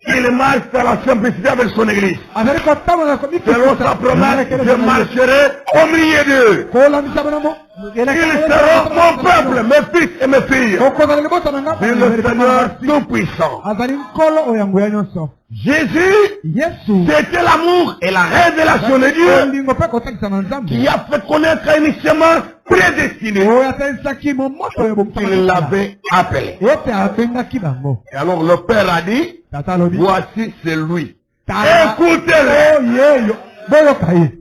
Il marche dans la simplicité avec son église. Azali ko tamo na komiki. Selon sa promesse, je marcherai au milieu d'eux. Kola misabana mo. Ils seront mon peuple, mes fils et mes filles. Kokozali bosa nanga. C'est le Seigneur Tout-Puissant. Azali nkolo oyango ya nyonso. Jésus, Yesu. c'était l'amour et la révélation de Dieu Ndingo pe kotakisa na Nzambe. qui a fait connaître un chemin prédestiné Oya taisaki mo moto ya bomutaka. qu'il l'avait appelé. Ete abengaki bango. Et alors le Père a dit, Tata lobi. voici c'est lui. Tala. Écoutez-le. Oyeyo. Boyoka ye.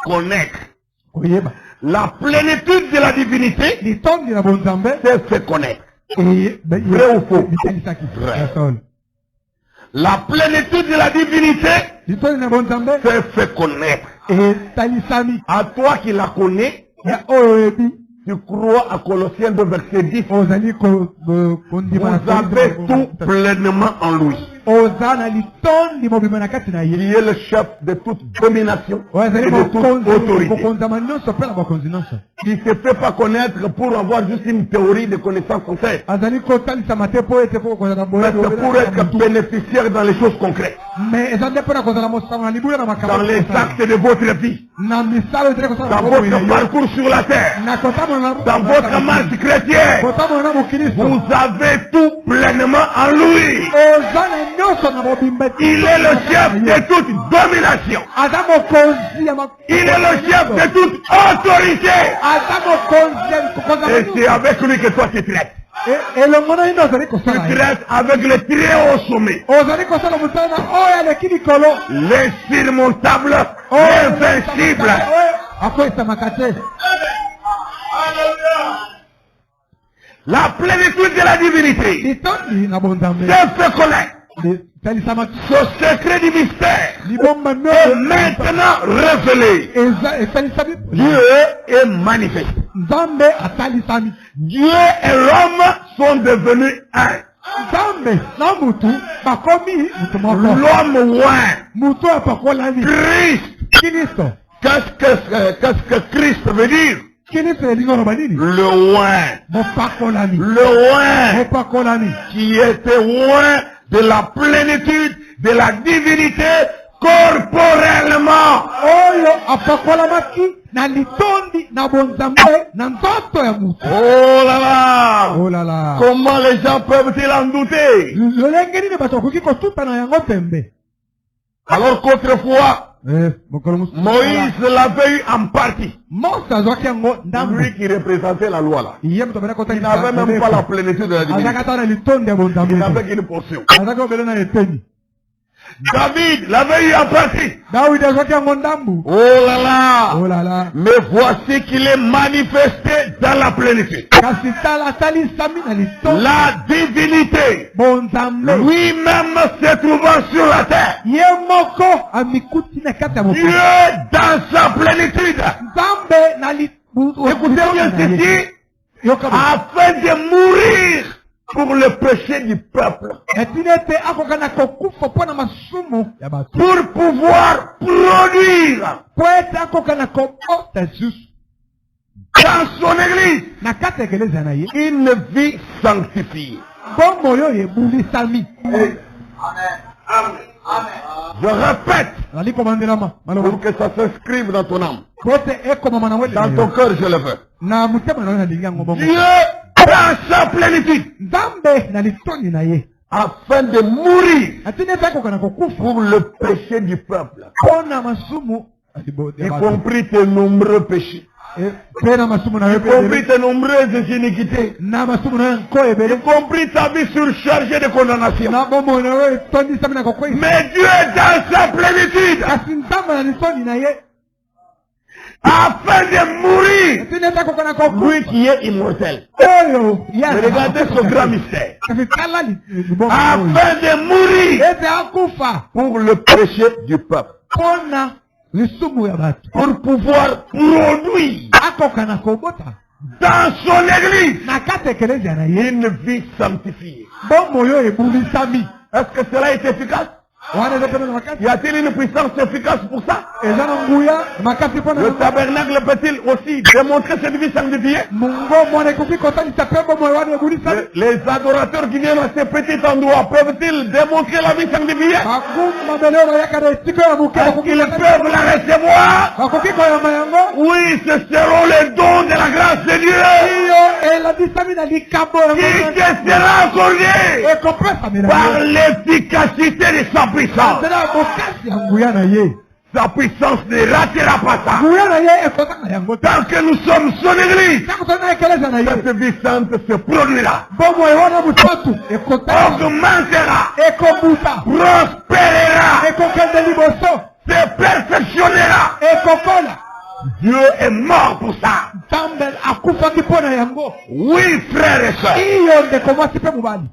Connaître Koyeba. la plénitude de la divinité, Litondi na bonzambe. c'est fait connaître. Vrai ou faux? Vrai. La plénitude de la divinité, Litondi na bonzambe. c'est fait connaître. Etalisami. À toi qui la connais, Ya oyo ebi. tu crois à Colossiens 2 verset 10. Ozali kondima na Vous avez tout pleinement en lui. oza na litondi mobima na kati na ye. Qui est le chef de toute domination et Ozali de toute autorité. bokonzama nyonso mpe na bakonzi nyonso. Qui ne se fait pas connaître pour avoir juste une théorie de connaissance concrète. Azali kotalisama te po ete po kozala Mais boye. c'est pour être bénéficiaire dans les choses concrètes. Mais eza nde mpona kozala mosamo na libula na makambo. Dans les actes de votre vie. Na misalo etele kosala Dans maboko na votre yo. parcours sur la terre. Na kotamona na Dans votre marche chrétienne. kotamona na mokilisto. Vous avez tout pleinement en lui. Oza na nyonso na mobimba. Il est le chef de toute domination. Aza mokonzi ya ma. Il est le chef de toute autorité. Aza mokonzi ya kokonza. Et c'est avec lui que toi tu traites. elongo na ino ozali Tu kosala ye. traites avec le très haut sommet. Ozali kosala mosala na oyo aleki likolo. L'insurmontable, l'invincible. akoesamaka te. La plénitude de la divinité. litondi na bonzambe. C'est fait connaître. etalisamaki. Ce secret du mystère libomba est nyonso maintenant révélé. etalisami. Dieu est manifesté. nzambe atalisami. Dieu et l'homme sont devenus un. nzambe na mutu bakomi mutu moko. L'homme oint. mutu apakolami. Christ. Kristo. Qu'est-ce que Christ veut dire? Kristo elingi oloba nini? Le oint. bopakolami. Le oint bopakolami. qui était oint de la plénitude de la divinité corporellement. oyo apakolamaki na litondi na bonzambe na nzoto ya mutu. Oh là là! Oh là là. Comment les gens peuvent-ils en douter? lolenge nini bato bakoki kotuta na yango pembe. Alors qu'autrefois, mokolo mosusu Moïse l'avait eu en partie. mose azwaki yango ndambo. Lui qui représentait la loi là. ye moto abelaki Il n'avait même pas la kotalisa plénitude de la divinité. azalaki ata na litondi ya bonzambe Il te. n'avait qu'une portion. azalaki obele na eteni. David l'avait eu en partie. dawidi azwaki yango ndambu. Oh là là! Oh là là. Mais voici qu'il est manifesté dans la plénitude. kasi tala atalisami na litondi La divinité, bonzambe. lui-même se trouvant sur la terre. ye moko amikuti na kati ya Dieu mokili. dans sa plénitude. nzambe na Écoutez bien ceci. yoka Afin de mourir pour le péché du peuple. etini ete akoka na kokufa mpo na masumu ya bato. Pour pouvoir produire po ete akoka na kobota lisusu dans son église na kati ya ekelezia na ye une vie sanctifiée. bombo oyo ebulisami. Je répète, azali kobandelama maloba pour que ça s'inscrive dans ton âme. po ete ekomama na Dans ton welelo cœur, je le veux. na motema na yo nalingi yango bongo. Dieu dans sa plénitude. nzambe na litoni na ye Afin de mourir atini ete akoka na kokufa pour le péché du peuple. mpo na masumu Y compris tes nombreux péchés. mpe na masumu na yo Y mpe compris ebele. tes nombreuses iniquités. na masumu na yo nko Y ebele. compris ta vie surchargée de condamnation. na bombo na yo etondisami na kokwei. Mais Dieu dans sa plénitude. kasi nzambe na litoni na ye afin de mourir. Etina eza kokana kokufa. Lui qui est immortel. Oyo ya Mais regardez ce grand mystère. kasi tala libongo oyo. Afin de mourir Ete akufa pour le péché du peuple. mpona lisumu ya bato. Pour pouvoir produire Akokana kobota dans son église na kati ekelezia na ye une vie sanctifiée. bombo oyo ebulisami. Est-ce que cela est efficace? Wana eza pena na makasi Y a-t-il une puissance efficace pour ça? eza na nguya makasi mpona Le tabernacle peut-il aussi démontrer cette vie sanctifiée? mungo mwana ekoki kosalisa mpe bombo wana ebulisami. Les adorateurs qui viennent à ce petit endroit peuvent-ils démontrer la vie sanctifiée? bakumamele oyo bayaka na esika ya moke Est-ce qu'ils peuvent la recevoir? bakoki koyamba yango. Oui, ce seront les dons de la grâce de Dieu iyo elandisami na likambo qui te sera accordé ekopesami na par ye l'efficacité de sa puissance. nzela ya mokasi ya nguya na ye. Sa puissance ne ratera pas ça. nguya na ye ekozanga yango te. Tant que nous sommes son église, ntango toza na ekeleza na ye cette vie sainte se produira, bombo ewana mosusu ekotala augmentera, ekobuta prospérera, ekokende liboso se perfectionnera. ekokola. Dieu est mort pour ça. nzambe akufaki mpo na yango. Oui, frères et sœurs, iyo ndeko mwasi mpe mobali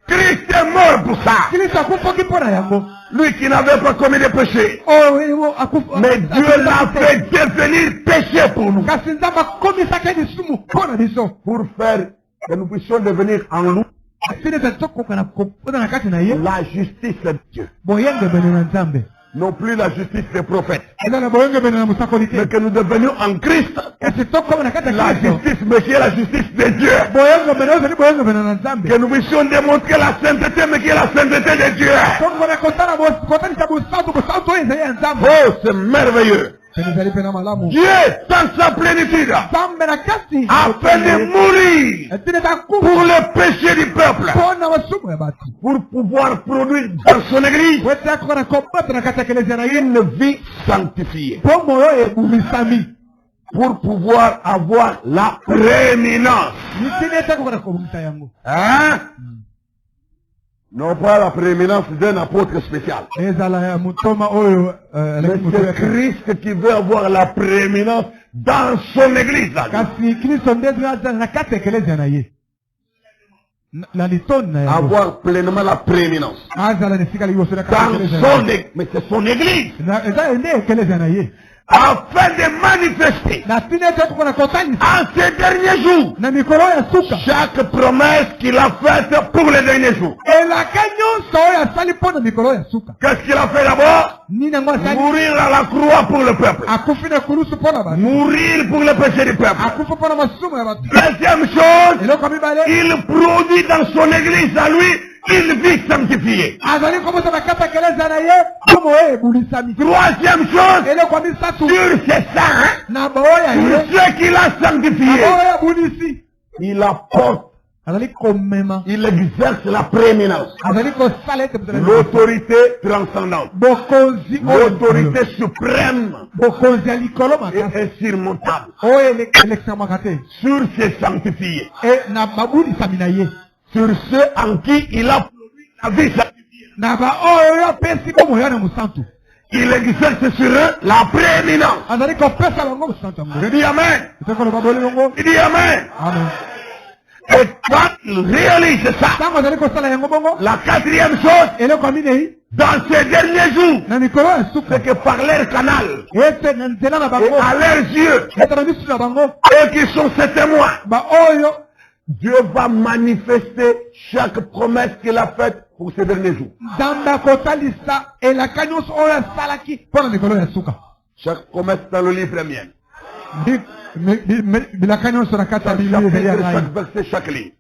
Christ est mort pour ça. kristo akufaki mpo na yango. Lui qui n'avait pas commis de péché. oyo akufa Mais Dieu l'a fait devenir péché pour nous. kasi nzambe akomisaki lisumu mpo na biso Pour faire que nous puissions devenir en nous asili eza tokoka na kopoza na kati na ye la justice de Dieu. boyengebene na nzambe. Non plus la justice des prophètes. eza na boyengebene na mosakoli Mais te. que nous devenions en Christ kasi tokoma na kati ya la kristo justice, mais qui est la justice de Dieu. boyengebene oyo ezali boyengebene na nzambe. Que nous puissions démontrer la sainteté, mais qui est la sainteté de Dieu. tokoma kotala kotalisa bosantu oyo ezali ya nzambe. Oh, c'est merveilleux. pene ezali mpe na malamu. Dieu, dans sa plénitude, nzambe na kati afin de mourir etine pour takufa le péché du peuple, mpo na masumu ya bato pour pouvoir produire dans son église po ete akoka na kobota na kati ya ekelezia na ye une vie sanctifiée, bombo oyo ebumisami pour pouvoir avoir la prééminence. mitini ete akoka na kobimisa yango. Hein? Non pas la prééminence d'un apôtre spécial. ezala ya motoma oyo Mais alaki moto c'est ya Christ qui veut avoir la prééminence dans son église. kasi kristo nde azala na kati ya ekelezia na ye na litoni na yango Avoir pleinement la prééminence. azala na esika liboso na kati ya Dans ekelezia na son ye. église. Mais c'est son église. eza nde ekelezia na ye Afin de manifester na tina ete akoka na kotalisa en ces derniers jours na mikolo ya suka chaque promesse qu'il a faite pour les derniers jours. elaka nyonso oyo asali mpo na mikolo ya suka. Qu'est-ce qu'il a fait d'abord? nini yango asali Mourir à la croix pour le peuple. akufi na kulusu mpo na bato Mourir pour le péché du peuple. akufi mpo na masumu ya bato. Deuxième chose, eloko ya mibale il produit dans son église à lui une vie sanctifiée. azali kobosa na kati ya ekelezia na ye bomo oyo ebulisami. Troisième chose, eloko ya misatu sur ses saints, na baoyo ya sur ye ceux qu'il a na sanctifiés, baoyo abunisi il apporte, azali komema il exerce la prééminence, azali kosala ete l'autorité transcendante, bokonzi oyo l'autorité suprême bokonzi ya likolo et makasi insurmontable oyo elekisamaka te sur ses sanctifiés, na babulisami na ye sur ceux en qui il a produit la vie sanctifiée. na baoyo apesi bomo ya na mosantu Il exerce sur eux la prééminence. azali kopesa bango mosantu yango. Je dis Amen. etekoloba bolingo Il dit Amen. amen. Et quand il réalise ça, ntango azali kosala yango bongo la quatrième chose, eloko ya minei dans ces derniers jours, na mikolo ya suka c'est que par leur canal ete na nzela na et bango à leurs yeux, ete na misu na bango eux qui sont ses témoins, baoyo Dieu va manifester chaque promesse qu'il a faite pour ces derniers jours. nzambe akotalisa elaka nyonso oyo asalaki mpo na mikolo ya suka. Chaque promesse dans le livre est mienne. bilaka nyonso na kati ya Chaque biblia ezali ya chapitre, ngai. chaque verset, chaque ligne.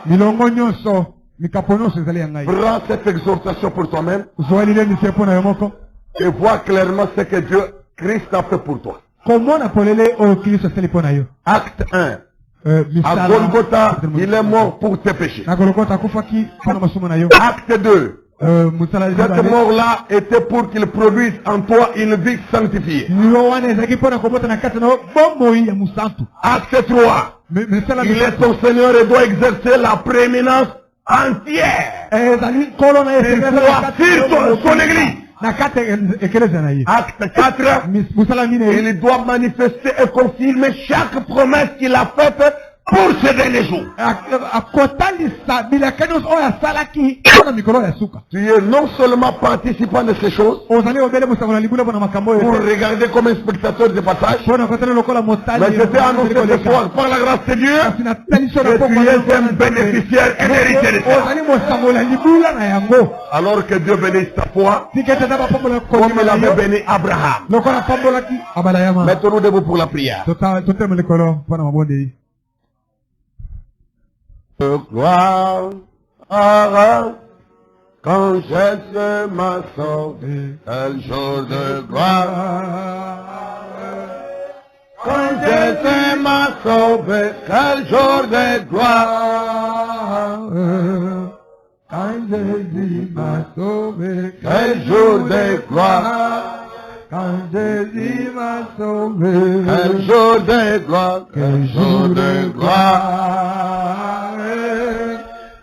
milongo nyonso mikapo nyonso ezali ya ngai. Prends cette exhortation pour toi-même zwa lilemisi mpo na yo moko et vois clairement ce que Dieu, Christ a fait pour toi. komona polele oyo kristo asali mpo na yo. Acte 1. À misala Golgotha, il est mort pour tes péchés. na golgota akufaki mpo na masumu na yo. Acte 2. mosala Cette mort-là était pour qu'il produise en toi une vie sanctifiée. yo wana ezalaki mpo na kobota na kati na yo bomoi ya mosantu. Acte 3. misala Il est ton Seigneur et doit exercer la prééminence entière ezali nkolo na ye sur son église. na kati ekeleza na ye. Acte 4, Musala mine. il doit manifester et confirmer chaque promesse qu'il a faite pour ce dernier jour. Akotalisa bilaka nyonso oyo asalaki mpona mikolo ya suka. Tu es non seulement participant de ces choses, Ozali obele musango na libula mpona makambo oyo. pour regarder comme un spectateur de passage, Mpona kotala lokola motali. mais je t'ai annoncé ce soir par la grâce de Dieu que tu es un bénéficiaire et héritier de ça. Ozali musango na libula na yango. Alors que Dieu bénisse ta foi, Tikete na bapombola comme il avait béni Abraham. lokola pambolaki abalayama. Mettons-nous debout pour la prière. Totema likolo mpona mabonde. Gloire quand Jésus m'a sauvé, quel jour de gloire. Quand Jésus m'a sauvé, quel jour de gloire. Quand Jésus m'a sauvé, Quel jour de gloire. quand Jésus m'a sauvé, Quel jour de gloire. Quel jour de gloire.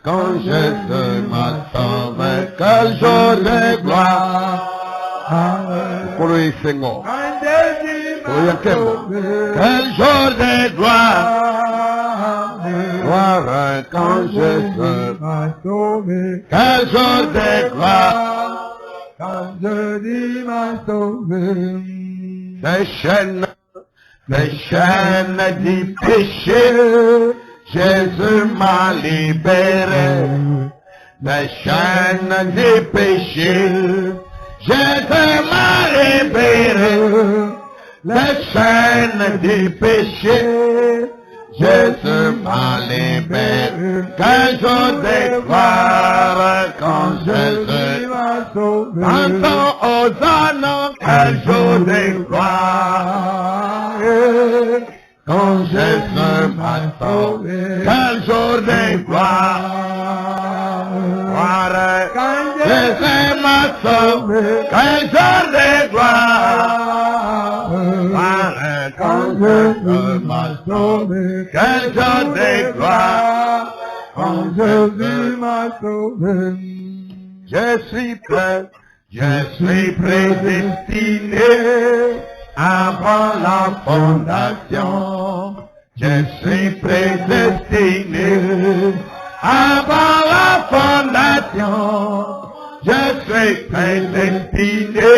Quand Jésus m'a sauvé, quel jour de gloire. Pour lui, Seigneur. quand Jésus m'a sauvé, Quel jour de gloire. Gloire quand Jésus m'a sauvé, quel jour de gloire. quand Jésus m'a sauvé. Les chaînes du péché, Jésus m'a libéré. Les chaînes du péché, Jésus m'a libéré. Les chaînes du péché, Jésus m'a libéré. Quel jour de gloire quand Jésus m'a sauvé. entend Hosanna, quel jour de gloire. Quand Jésus m'a sauvé, quel jour de gloire. Quand Jésus m'a sauvé, quel jour de gloire. Quand Jésus m'a sauvé, quel jour de gloire. Quand Jésus m'a sauvé. Je suis prédestiné avant la fondation. Je suis prédestiné avant la fondation. Je suis prédestiné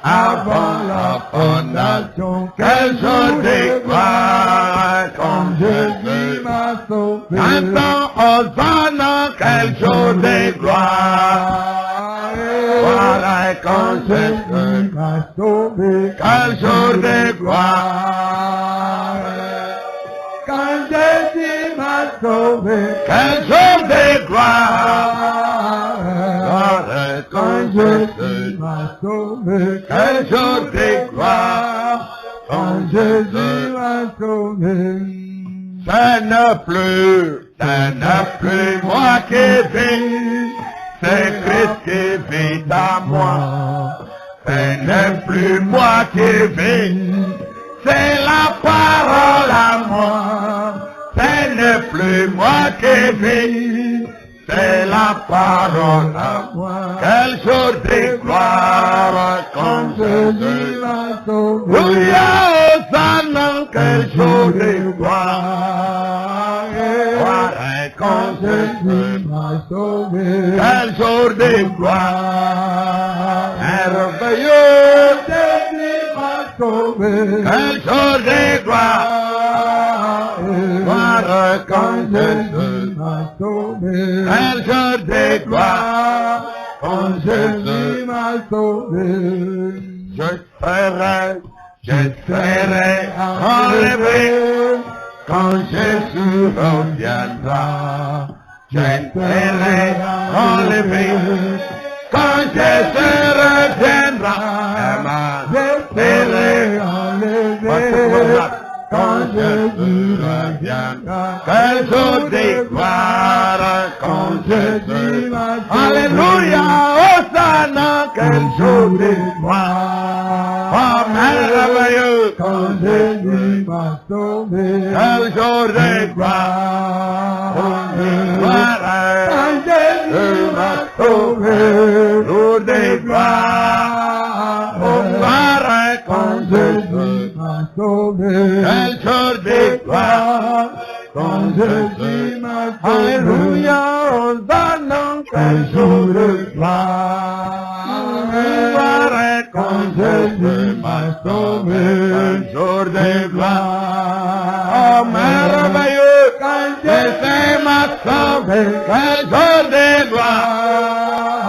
avant la fondation. Quel jour de gloire quand Jésus m'a sauvé. entend Hosanna, quel jour de gloire. Voilà quand Jésus m'a sauvé. quel jour de gloire. Quand Jésus m'a sauvé. Quel jour de gloire. Quand Quand Jésus Jésus m'a sauvé. quel jour de gloire. Quand Jésus m'a sauvé. Ce n'est plus moi qui vis, c'est Christ qui vit en moi. Ce n'est plus moi qui vis, c'est la parole à moi. Ce n'est plus moi qui vis, c'est la parole à moi. Quel jour de gloire quand Jésus m'a sauvé. Louia Hosanna, quel jour de gloire. Voilà quand Jésus m'a sauvé. quel jour de gloire. Merveilleux, Jésus m'a sauvé. quel jour de gloire. Voilà quand Jésus m'a sauvé. quel jour de gloire. Quand Jésus m'a sauvé. Je serai enlevé quand Jésus reviendra. Je serai enlevé quand Jésus reviendra. Je serai enlevé quand Jésus reviendra. Quel jour de gloire quand Jésus m'a sauvé. Alléluia, Hosanna, quel jour de gloire. Oh, merveilleux, Quand Jésus m'a sauvé. quel jour de gloire. Quand Jésus m'a sauvé. Jour de de gloire, oh gloire quand Jésus m'a sauvé. quel jour de gloire quand Jésus m'a sauvé. Alléluia, Hosanna, quel jour de gloire quand Jésus m'a sauvé. Quel jour de gloire, oh merveilleux quand Jésus m'a sauvé. Quel jour de gloire,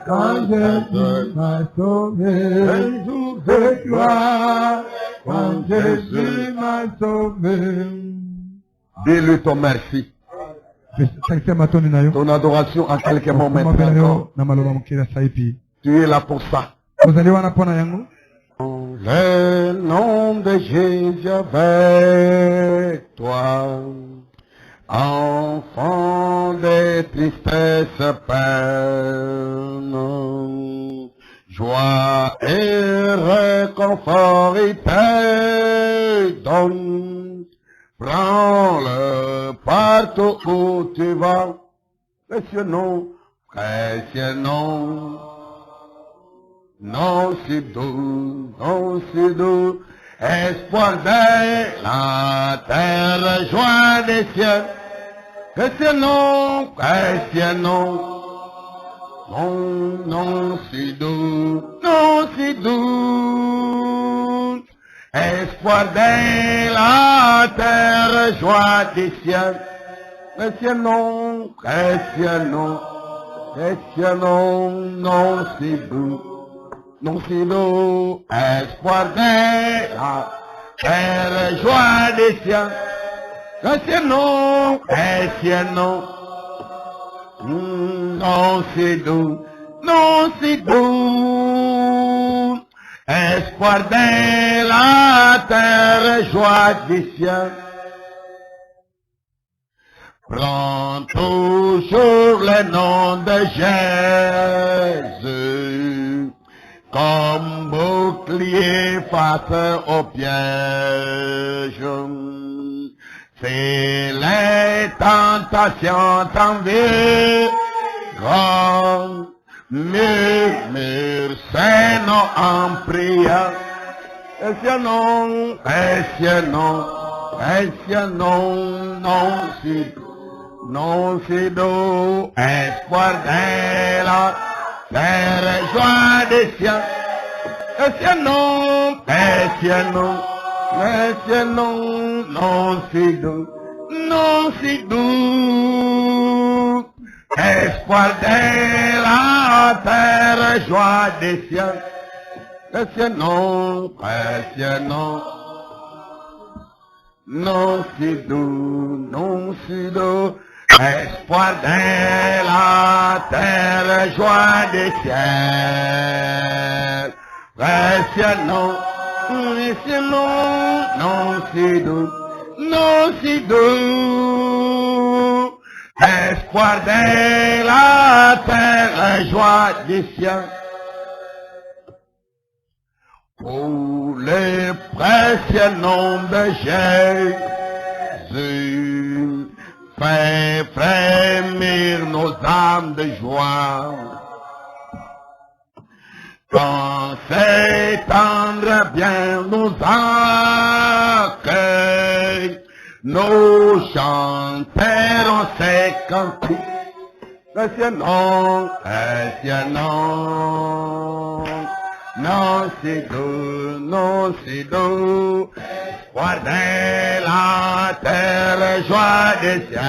Quand Jésus m'a sauvé, quel jour de gloire quand Jésus m'a sauvé. Dis-lui ton merci, ton adoration en quelques mots maintenant. Tu es là pour ça. Le nom de Jésus avec toi, enfant de tristesse, peine, joie et réconfort, il te donne. Prends-le partout où tu vas. Précieux nom, précieux nom. Non si doux, espoir de la terre, joie des cieux. Précieux nom, non si doux, espoir de la terre, joie des cieux. Précieux nom, non si doux. Non si doux, espoir de la terre, joie des cieux. Précieux nom, non si doux, espoir de la terre, joie des cieux. Prends toujours le nom de Jésus comme bouclier face au piège. Si les tentations t'environnent, murmure ces noms en prière. Précieux nom, non si doux, espoir de la terre, joie des cieux. Précieux nom, non si doux, espoir de la terre, joie des cieux. Précieux nom, non si doux, espoir de la terre, joie des cieux. Précieux nom, non si doux, espoir de la terre, joie des cieux. Pour le précieux nom de Jésus, fais frémir nos âmes de joie. Quand s'étendre bien nos accueille, nous chanterons ces cantiques. Précieux nom, non si doux, espoir de la terre, joie des cieux.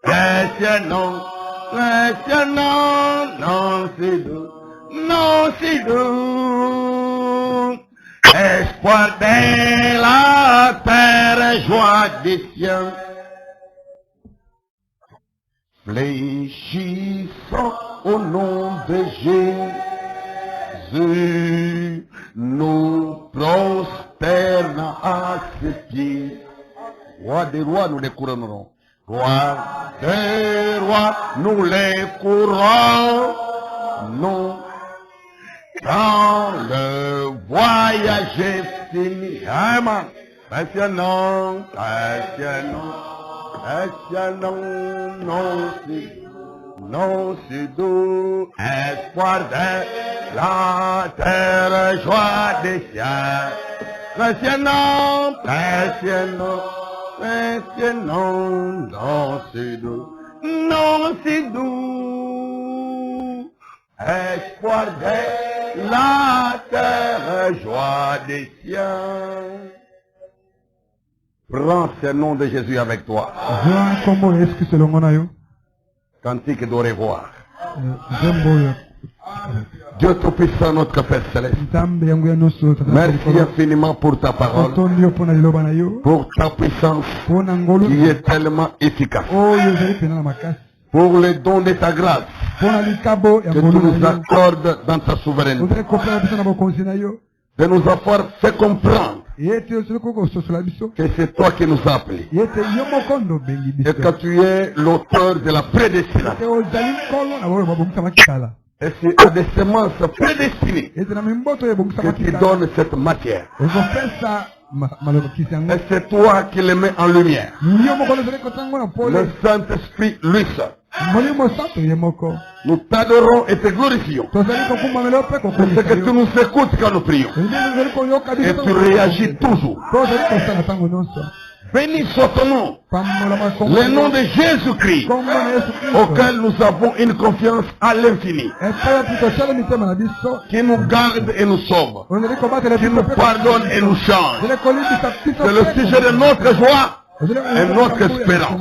Précieux nom, non si doux, espoir de la terre, joie des cieux. Fléchissons au nom de Jésus, nous prosternons à ses pieds. Roi des rois, nous les couronnerons. Roi des rois, nous les couronnons. Quand le voyage est fini, amen. Précieux nom, non si non si doux, espoir de la terre, joie des siens. Précieux nom, précieux nom, précieux nom, non si doux, non si doux, espoir de la terre, joie des siens. Prends ce nom de Jésus avec toi. Cantique de revoir. Dieu Tout-Puissant, notre Père Céleste, merci infiniment pour ta parole, pour ta puissance qui est tellement efficace, pour le don de ta grâce que tu nous accordes dans ta souveraineté, de nous avoir fait comprendre que c'est toi qui nous as appelés et que tu es l'auteur de la prédestination. Et c'est à des semences prédestinées que tu donnes cette matière. Et c'est toi qui les mets en lumière. Le Saint-Esprit, lui seul. Nous t'adorons et te glorifions. Parce que tu nous écoutes quand nous prions. Et tu réagis toujours. Béni soit ton nom. Le nom de Jésus-Christ, auquel nous avons une confiance à l'infini, qui nous garde et nous sauve, qui nous pardonne et nous change. C'est le sujet de notre joie et notre espérance.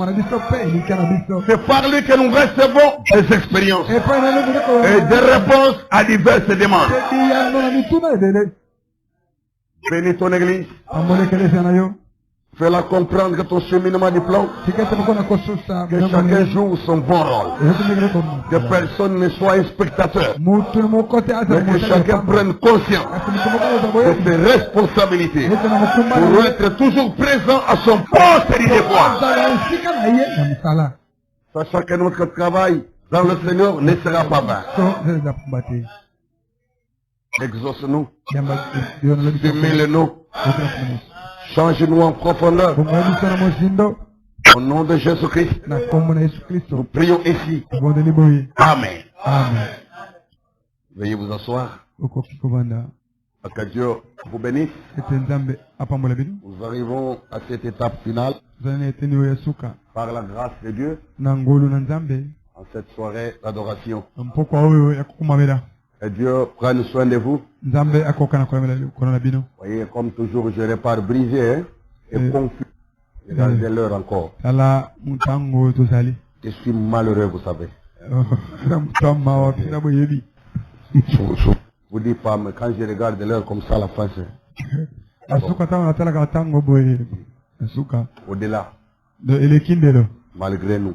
C'est par lui que nous recevons des expériences et des réponses à diverses demandes. Bénis ton église. Fais-la comprendre que ton cheminement du plan, que chacun joue son bon rôle. Que personne ne soit un spectateur, mais que chacun prenne conscience de ses responsabilités pour être toujours présent à son poste de devoir. Sachant que notre travail dans le Seigneur ne sera pas vain. Exauce-nous, stimule-nous, change-nous en profondeur. Au nom de Jésus-Christ, nous prions ici. Amen. Veuillez vous asseoir. Que Dieu vous bénisse. Nous arrivons à cette étape finale par la grâce de Dieu en cette soirée d'adoration. Que Dieu prenne soin de vous. Voyez, comme toujours, je repars brisé et confus. Regardez l'heure encore. Je suis malheureux, vous savez. Je vous dis pas, mais quand je regarde l'heure comme ça, la fin c'est... Au-delà. Malgré nous.